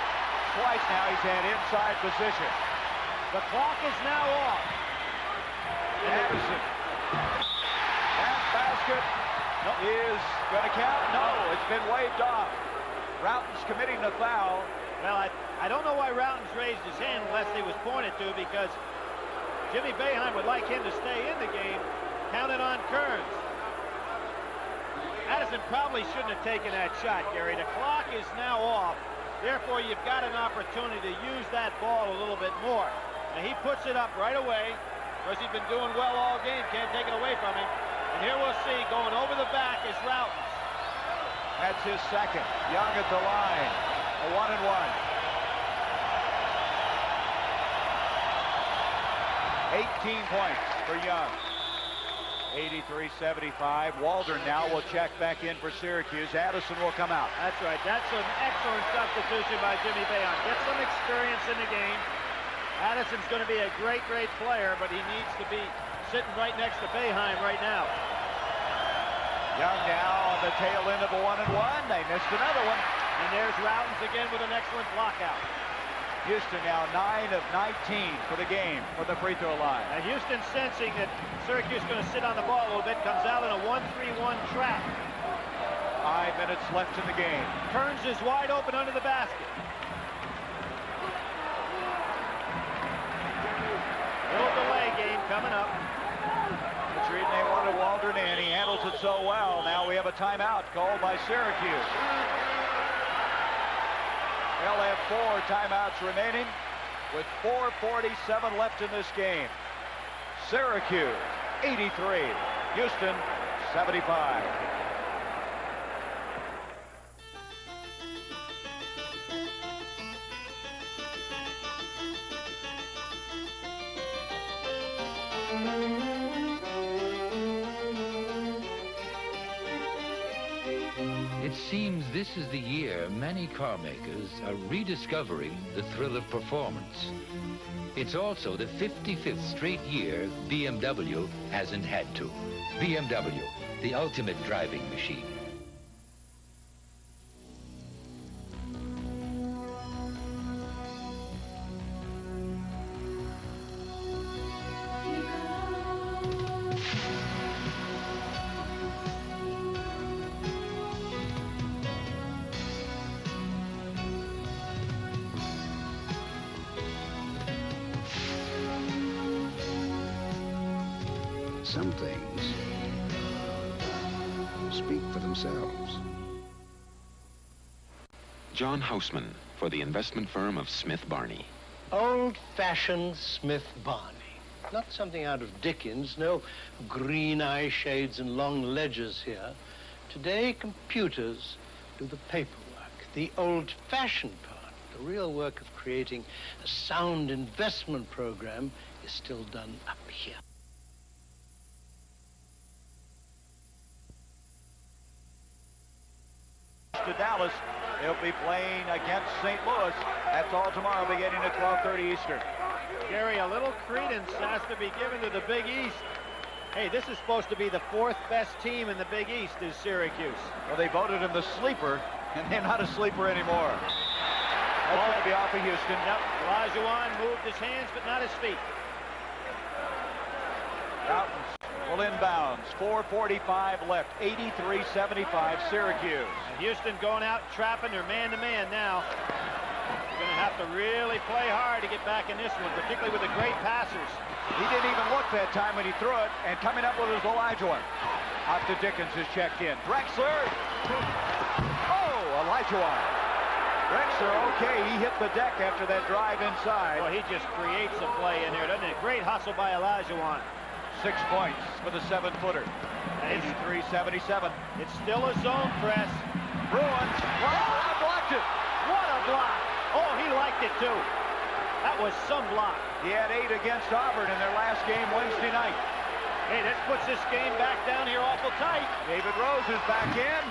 Twice now he's had inside position. The clock is now off. Anderson. That basket is going to count. No, it's been waved off. Routens committing the foul. Well, I don't know why Routens raised his hand unless he was pointed to, because Jimmy Boeheim would like him to stay in the game. Counted on Kearns. Addison probably shouldn't have taken that shot, Gary. The clock is now off. Therefore, you've got an opportunity to use that ball a little bit more. Now, he puts it up right away. Of course, he's been doing well all game. Can't take it away from him. And here we'll see, going over the back is Routens. That's his second. Young at the line. A 1-and-1. 18 points for Young. 83-75. Waldron now will check back in for Syracuse. Addison will come out. That's right. That's an excellent substitution by Jimmy Boeheim. Get some experience in the game. Addison's going to be a great, great player, but he needs to be sitting right next to Boeheim right now. Young now on the tail end of a 1-and-1. They missed another one. And there's Routens again with an excellent blockout. Houston now 9 of 19 for the game for the free throw line. Now Houston, sensing that Syracuse is going to sit on the ball a little bit, comes out in a 1-3-1 trap. 5 minutes left in the game. Kearns is wide open under the basket. Little delay game coming up. Retreat, they wanted Waldron in. He handles it so well. Now we have a timeout called by Syracuse. They'll have 4 timeouts remaining with 4:47 left in this game. Syracuse 83, Houston 75. It seems this is the year many car makers are rediscovering the thrill of performance. It's also the 55th straight year BMW hasn't had to. BMW, the ultimate driving machine. some things speak for themselves. John Houseman for the investment firm of Smith Barney. Old-fashioned Smith Barney. Not something out of Dickens, no green eye shades and long ledgers here. Today, computers do the paperwork, the old-fashioned part. The real work of creating a sound investment program is still done up here. To Dallas, they'll be playing against St. Louis. That's all tomorrow beginning at 12:30 Eastern. Gary, a little credence has to be given to the Big East. Hey, this is supposed to be the 4th best team in the Big East is Syracuse. Well, they voted him the sleeper, and they're not a sleeper anymore. That's going to be off of Houston. Yep, Olajuwon moved his hands, but not his feet. Mountains will inbounds. 4:45 left. 83-75 Syracuse. And Houston going out trapping their man-to-man now. They're going to have to really play hard to get back in this one, particularly with the great passers. He didn't even look that time when he threw it, and coming up with his Olajuwon. Out to Dickens is checked in. Drexler. Oh, Olajuwon. Drexler, okay, he hit the deck after that drive inside. Well, he just creates a play in there, doesn't it? Great hustle by Olajuwon. 6 points for the 7-footer. 83-77. It's still a zone press. Bruins. Oh, blocked it. What a block. Oh, he liked it too. That was some block. He had 8 against Auburn in their last game Wednesday night. Hey, this puts this game back down here awful tight. David Rose is back in.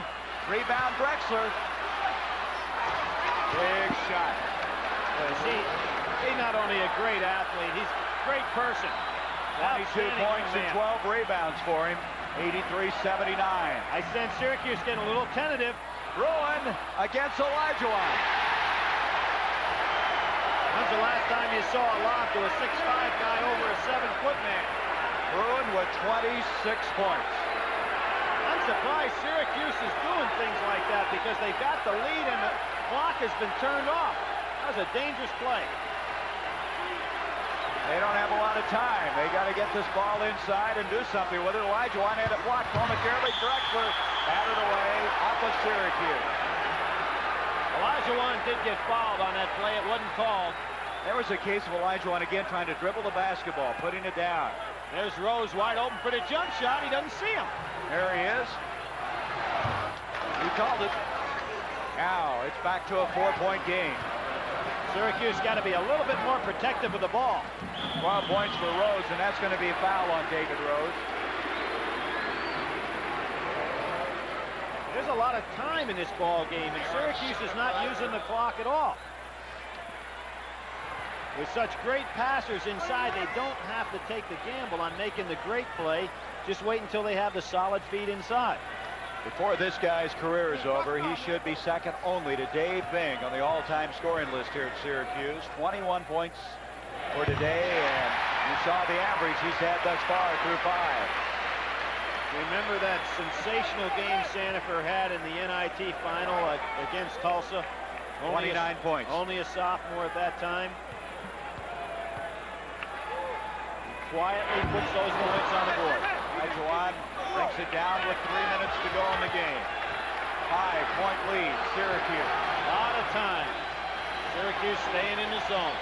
Rebound Drexler. Big shot. He's not only a great athlete, he's a great person. 22 points and 12 rebounds for him. 83-79. I sense Syracuse getting a little tentative. Bruin against Olajuwon. When's the last time you saw a lob to a 6'5" guy over a 7-foot man? Bruin with 26 points. I'm surprised Syracuse is doing things like that because they've got the lead and the clock has been turned off. That was a dangerous play. They don't have a lot of time. They got to get this ball inside and do something with it. Olajuwon had it blocked momentarily. Drexler batted away off of Syracuse. Olajuwon did get fouled on that play. It wasn't called. There was a case of Olajuwon again trying to dribble the basketball, putting it down. There's Rose wide open for the jump shot. He doesn't see him. There he is. He called it. Now it's back to a 4-point game. Syracuse got to be a little bit more protective of the ball. 12 points for Rose, and that's going to be a foul on David Rose. There's a lot of time in this ball game, and Syracuse is not using the clock at all. With such great passers inside, they don't have to take the gamble on making the great play. Just wait until they have the solid feet inside. Before this guy's career is over, he should be second only to Dave Bing on the all-time scoring list here at Syracuse. 21 points for today, and you saw the average he's had thus far through 5. Remember that sensational game Sandifer had in the NIT final against Tulsa? 29 points. Only a sophomore at that time. He quietly puts those points on the board. Olajuwon brings it down with 3 minutes to go in the game. 5-point lead, Syracuse. A lot of time. Syracuse staying in the zone.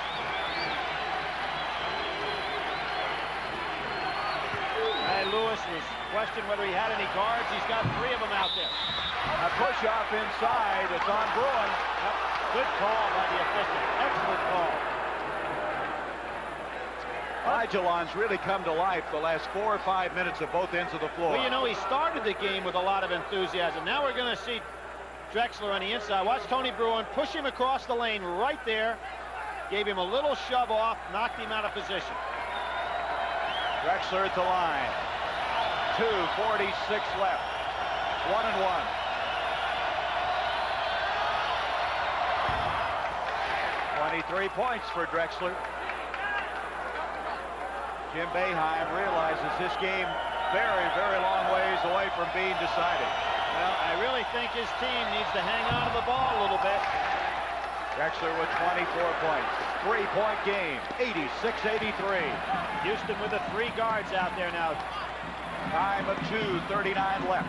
Lewis was questioned whether he had any guards. He's got 3 of them out there. A push-off inside. It's on Bruin. Yep. Good call by the official. Excellent call. Olajuwon's really come to life the last 4 or 5 minutes at both ends of the floor. Well, you know, he started the game with a lot of enthusiasm. Now we're going to see Drexler on the inside. Watch Tony Bruin push him across the lane right there. Gave him a little shove off, knocked him out of position. Drexler at the line. 2:46 left. 1-1. .23 points for Drexler. Jim Boeheim realizes this game very, very long ways away from being decided. Well, I really think his team needs to hang on to the ball a little bit. Drexler with 24 points. 3-point game. 86-83. Houston with the 3 guards out there now. Time of 2:39 left.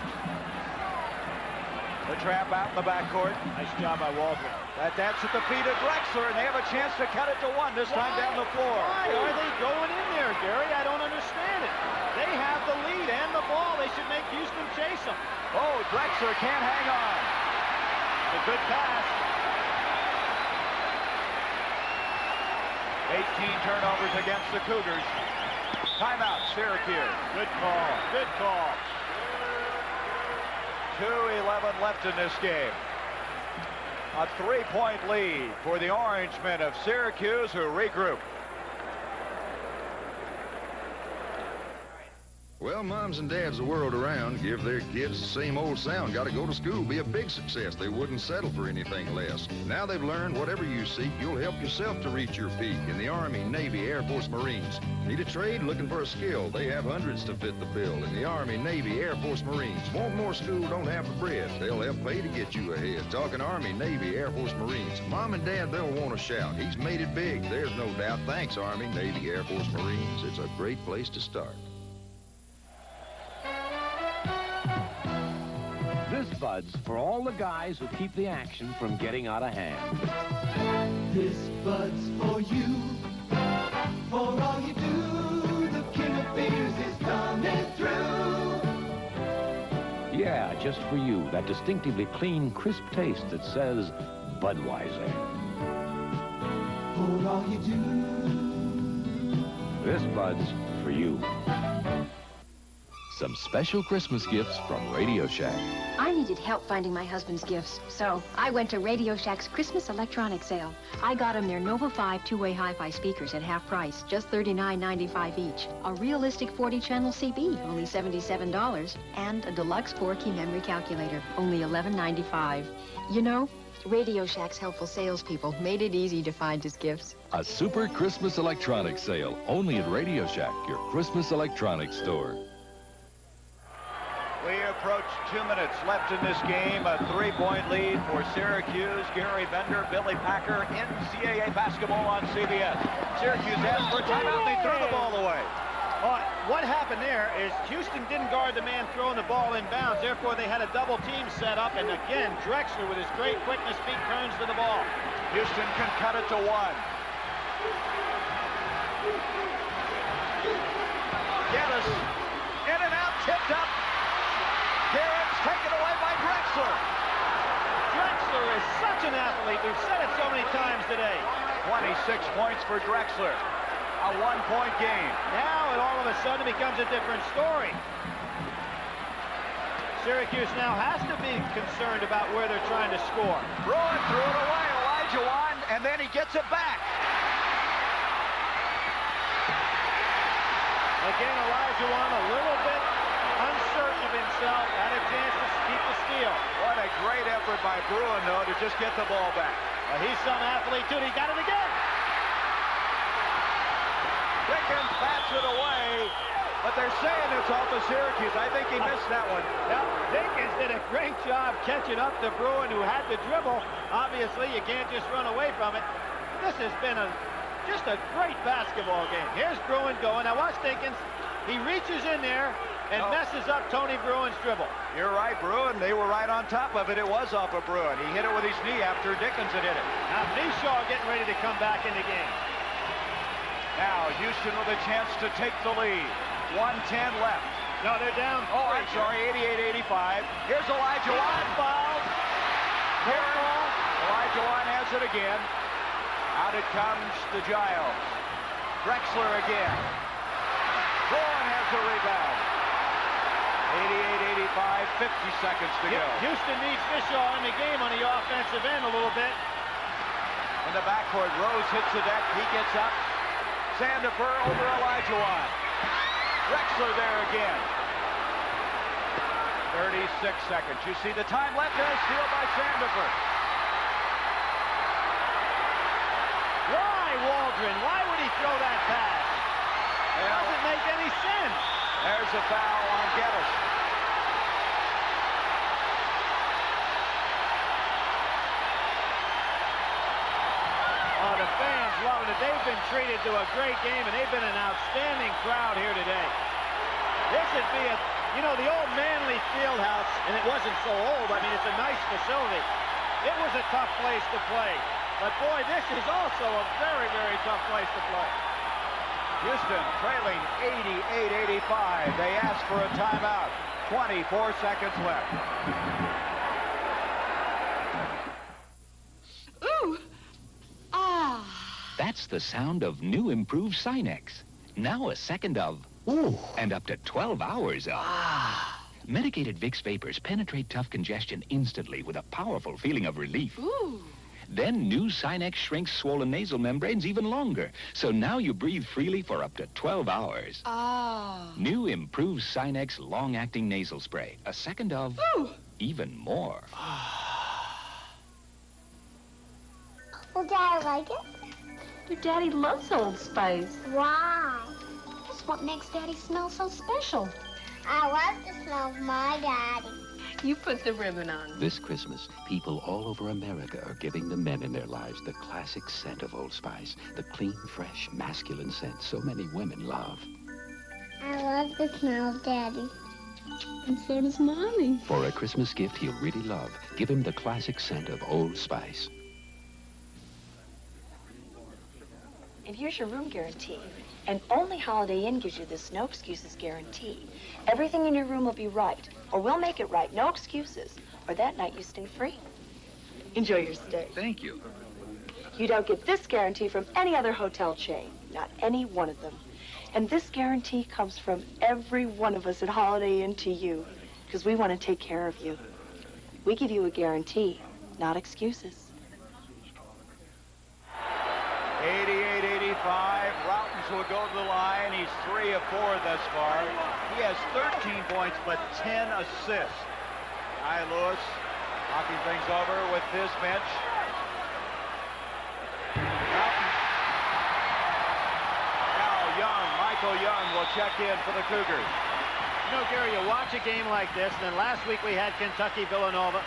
The trap out in the backcourt. Nice job by Waldron. That's at the feet of Drexler, and they have a chance to cut it to 1, this time down the floor. Why are they going in there, Gary? I don't understand it. They have the lead and the ball. They should make Houston chase them. Oh, Drexler can't hang on. A good pass. 18 turnovers against the Cougars. Timeout, Syracuse. Good call. Good call. 2:11 left in this game. A 3-point lead for the Orangemen of Syracuse, who regroup. Well, moms and dads the world around give their kids the same old sound. Got to go to school, be a big success. They wouldn't settle for anything less. Now they've learned whatever you seek, you'll help yourself to reach your peak in the Army, Navy, Air Force, Marines. Need a trade? Looking for a skill? They have hundreds to fit the bill in the Army, Navy, Air Force, Marines. Want more school? Don't have the bread. They'll help pay to get you ahead. Talking Army, Navy, Air Force, Marines. Mom and dad, they'll want to shout. He's made it big. There's no doubt. Thanks, Army, Navy, Air Force, Marines. It's a great place to start. This Bud's for all the guys who keep the action from getting out of hand. This Bud's for you, for all you do. The king of beers is coming through. Yeah, just for you, that distinctively clean, crisp taste that says Budweiser. For all you do. This Bud's for you. Some special Christmas gifts from Radio Shack. I needed help finding my husband's gifts, so I went to Radio Shack's Christmas electronic sale. I got him their Nova 5 two-way hi-fi speakers at half price, just $39.95 each. A realistic 40-channel CB, only $77, and a deluxe 4-key memory calculator, only $11.95. You know, Radio Shack's helpful salespeople made it easy to find his gifts. A super Christmas electronics sale, only at Radio Shack, your Christmas electronics store. We approach 2 minutes left in this game. A 3-point lead for Syracuse. Gary Bender, Billy Packer, NCAA basketball on CBS. Syracuse asked for a timeout. They threw the ball away. What happened there is Houston didn't guard the man throwing the ball inbounds. Therefore, they had a double team set up. And again, Drexler, with his great quickness, feet turns to the ball. Houston can cut it to 1. Geddes, in and out, tipped up. Garrett's taken away by Drexler. Drexler is such an athlete. We've said it so many times today. 26 points for Drexler. A 1-point game. Now it all of a sudden becomes a different story. Syracuse now has to be concerned about where they're trying to score. Bruin threw it away. Elijah Wan, and then he gets it back. Again, Elijah Wan a little bit uncertain of himself, had a chance to keep the steal. What a great effort by Bruin, though, to just get the ball back. He's some athlete, too. He got it again. Dickens bats it away, but they're saying it's off of Syracuse. I think he missed that one. Well, Dickens did a great job catching up to Bruin, who had to dribble. Obviously, you can't just run away from it. This has been just a great basketball game. Here's Bruin going. Now watch Dickens. He reaches in there and messes up Tony Bruin's dribble. You're right, Bruin. They were right on top of it. It was off of Bruin. He hit it with his knee after Dickens had hit it. Now Nishaw getting ready to come back in the game. Now Houston with a chance to take the lead. 1:10 left. No, they're down. Oh, I'm sorry, 88-85. Here's Elijah Wan. Foul. Here, Elijah Wan has it again. Out it comes to Giles. Drexler again. Bruin has the rebound. 88-85, 50 seconds to go. Houston needs Fishaw in the game on the offensive end a little bit. In the backcourt, Rose hits the deck. He gets up. Sandifer over Elijah Wan. Drexler there again. 36 seconds. You see the time left and a steal by Sandifer. Why, Waldron? Why would he throw that pass? It doesn't make any sense. There's a foul on Geddes. Oh, the fans loving it. They've been treated to a great game, and they've been an outstanding crowd here today. This would be a You know, the old Manly Fieldhouse, and it wasn't so old. I mean, it's a nice facility. It was a tough place to play. But, boy, this is also a very, very tough place to play. Houston trailing 88-85. They ask for a timeout. 24 seconds left. Ooh. Ah. That's the sound of new improved Sinex. Now a second of... Ooh. And up to 12 hours of... Ah. Medicated Vicks vapors penetrate tough congestion instantly with a powerful feeling of relief. Ooh. Then new Sinex shrinks swollen nasal membranes even longer. So now you breathe freely for up to 12 hours. Ah. New improved Sinex long-acting nasal spray. A second of... Ooh. Even more. Will Daddy like it? Your Daddy loves Old Spice. Why? That's what makes Daddy smell so special. I love the smell of my daddy. You put the ribbon on. This Christmas, people all over America are giving the men in their lives the classic scent of Old Spice, the clean, fresh, masculine scent so many women love. I love the smell of Daddy. And so does Mommy. For a Christmas gift he'll really love, give him the classic scent of Old Spice. And here's your room guarantee. And only Holiday Inn gives you this no excuses guarantee. Everything in your room will be right, or we'll make it right. No excuses. Or that night you stay free. Enjoy your stay. Thank you. You don't get this guarantee from any other hotel chain. Not any one of them. And this guarantee comes from every one of us at Holiday Inn to you, because we want to take care of you. We give you a guarantee, not excuses. 88-85. Routens will go to the line. He's 3 of 4 thus far. He has 13 points, but 10 assists. Ty Lewis talking things over with his bench. Routens. Now Young, Michael Young will check in for the Cougars. You know, Gary, you watch a game like this, and then last week we had Kentucky-Villanova.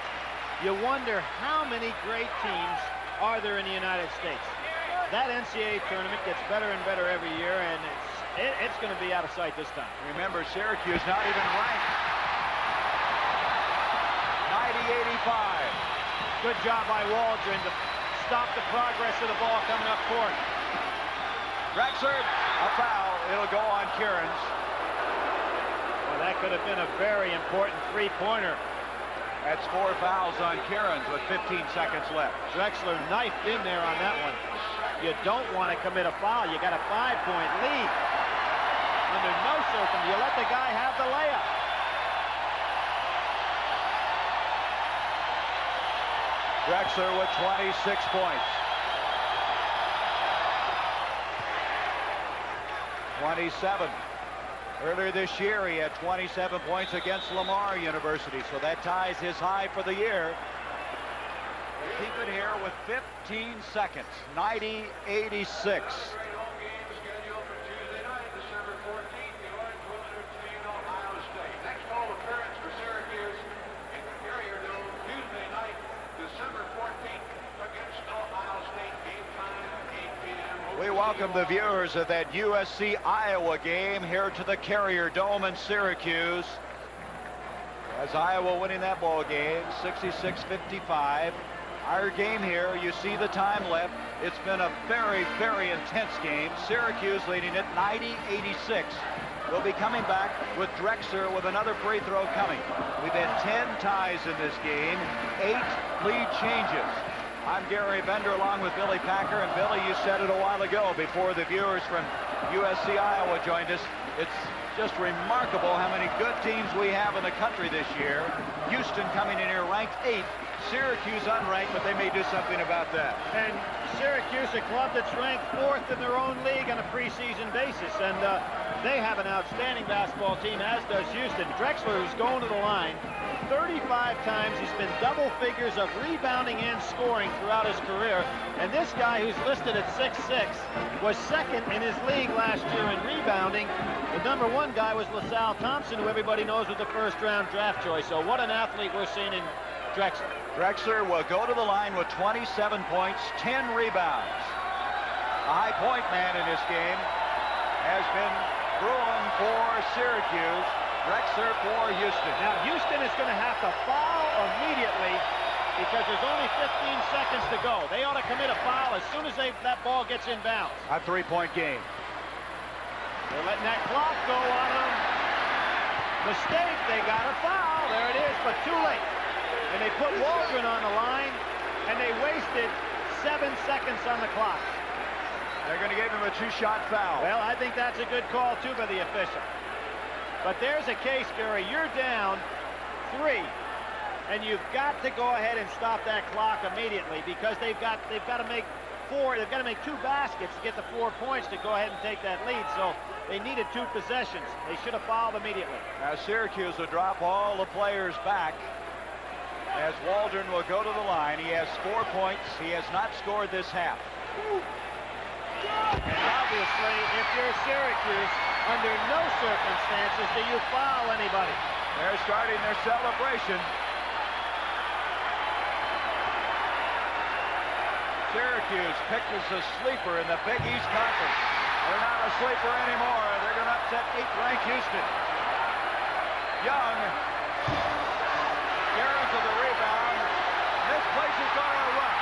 You wonder how many great teams are there in the United States. That NCAA tournament gets better and better every year, and it's going to be out of sight this time. Remember, Syracuse not even ranked. 90-85. Good job by Waldron to stop the progress of the ball coming up court. Drexler, a foul. It'll go on Kieran's. Well, that could have been a very important three-pointer. That's 4 fouls on Kieran's with 15 seconds left. Drexler knifed in there on that one. You don't want to commit a foul. You got a 5-point lead. Under no circumstances, you let the guy have the layup. Drexler with 26 points. 27. Earlier this year, he had 27 points against Lamar University, so that ties his high for the year. We'll keep it here with 15 seconds. 90-86. We welcome the viewers of that USC-Iowa game here to the Carrier Dome in Syracuse. As Iowa winning that ball game, 66-55. Our game here, you see the time left. It's been a very, very intense game. Syracuse leading it 90-86. We'll be coming back with Drexler with another free throw coming. We've had 10 ties in this game, 8 lead changes. I'm Gary Bender along with Billy Packer. And Billy, you said it a while ago before the viewers from USC Iowa joined us. It's just remarkable how many good teams we have in the country this year. Houston coming in here ranked 8th. Syracuse unranked, but they may do something about that. And Syracuse, a club that's ranked 4th in their own league on a preseason basis. And they have an outstanding basketball team, as does Houston. Drexler, who's going to the line 35 times. He's been double figures of rebounding and scoring throughout his career. And this guy, who's listed at 6'6", was 2nd in his league last year in rebounding. The #1 guy was LaSalle Thompson, who everybody knows was the first-round draft choice. So what an athlete we're seeing in Drexler. Drexler will go to the line with 27 points, 10 rebounds. The high point man in this game has been Bruin for Syracuse. Drexler for Houston. Now, Houston is going to have to foul immediately because there's only 15 seconds to go. They ought to commit a foul as soon as that ball gets inbounds. A three-point game. They're letting that clock go on them. Mistake, they got a foul. There it is, but too late. And they put Waldron on the line, and they wasted 7 seconds on the clock. They're going to give him a two-shot foul. Well, I think that's a good call, too, by the official. But there's a case, Gary. You're down 3. And you've got to go ahead and stop that clock immediately because they've got to make 4. They've got to make 2 baskets to get the 4 points to go ahead and take that lead. So they needed 2 possessions. They should have fouled immediately. Now Syracuse will drop all the players back as Waldron will go to the line. He has 4 points. He has not scored this half. And obviously, if you're Syracuse, under no circumstances do you foul anybody. They're starting their celebration. Syracuse picked as a sleeper in the Big East Conference. They're not a sleeper anymore. They're going to upset 8th-ranked Houston. Young. Garrett to the rebound. This place is going to run.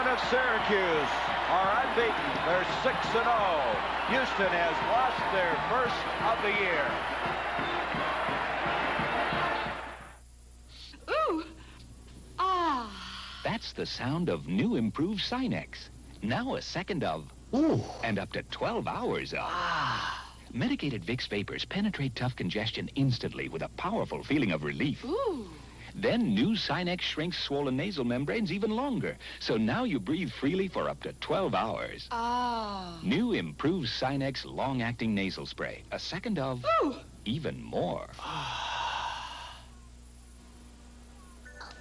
Of Syracuse are unbeaten. They're 6-0. Houston has lost their first of the year. Ooh. Ah. That's the sound of new improved Sinex. Now a second of ooh, and up to 12 hours of ah. Medicated Vicks vapors penetrate tough congestion instantly with a powerful feeling of relief. Ooh. Then new Sinex shrinks swollen nasal membranes even longer. So now you breathe freely for up to 12 hours. Ah. New improved Sinex long-acting nasal spray. A second of ooh. Even more.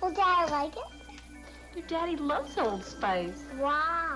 Will Daddy like it? Your daddy loves Old Spice. Wow.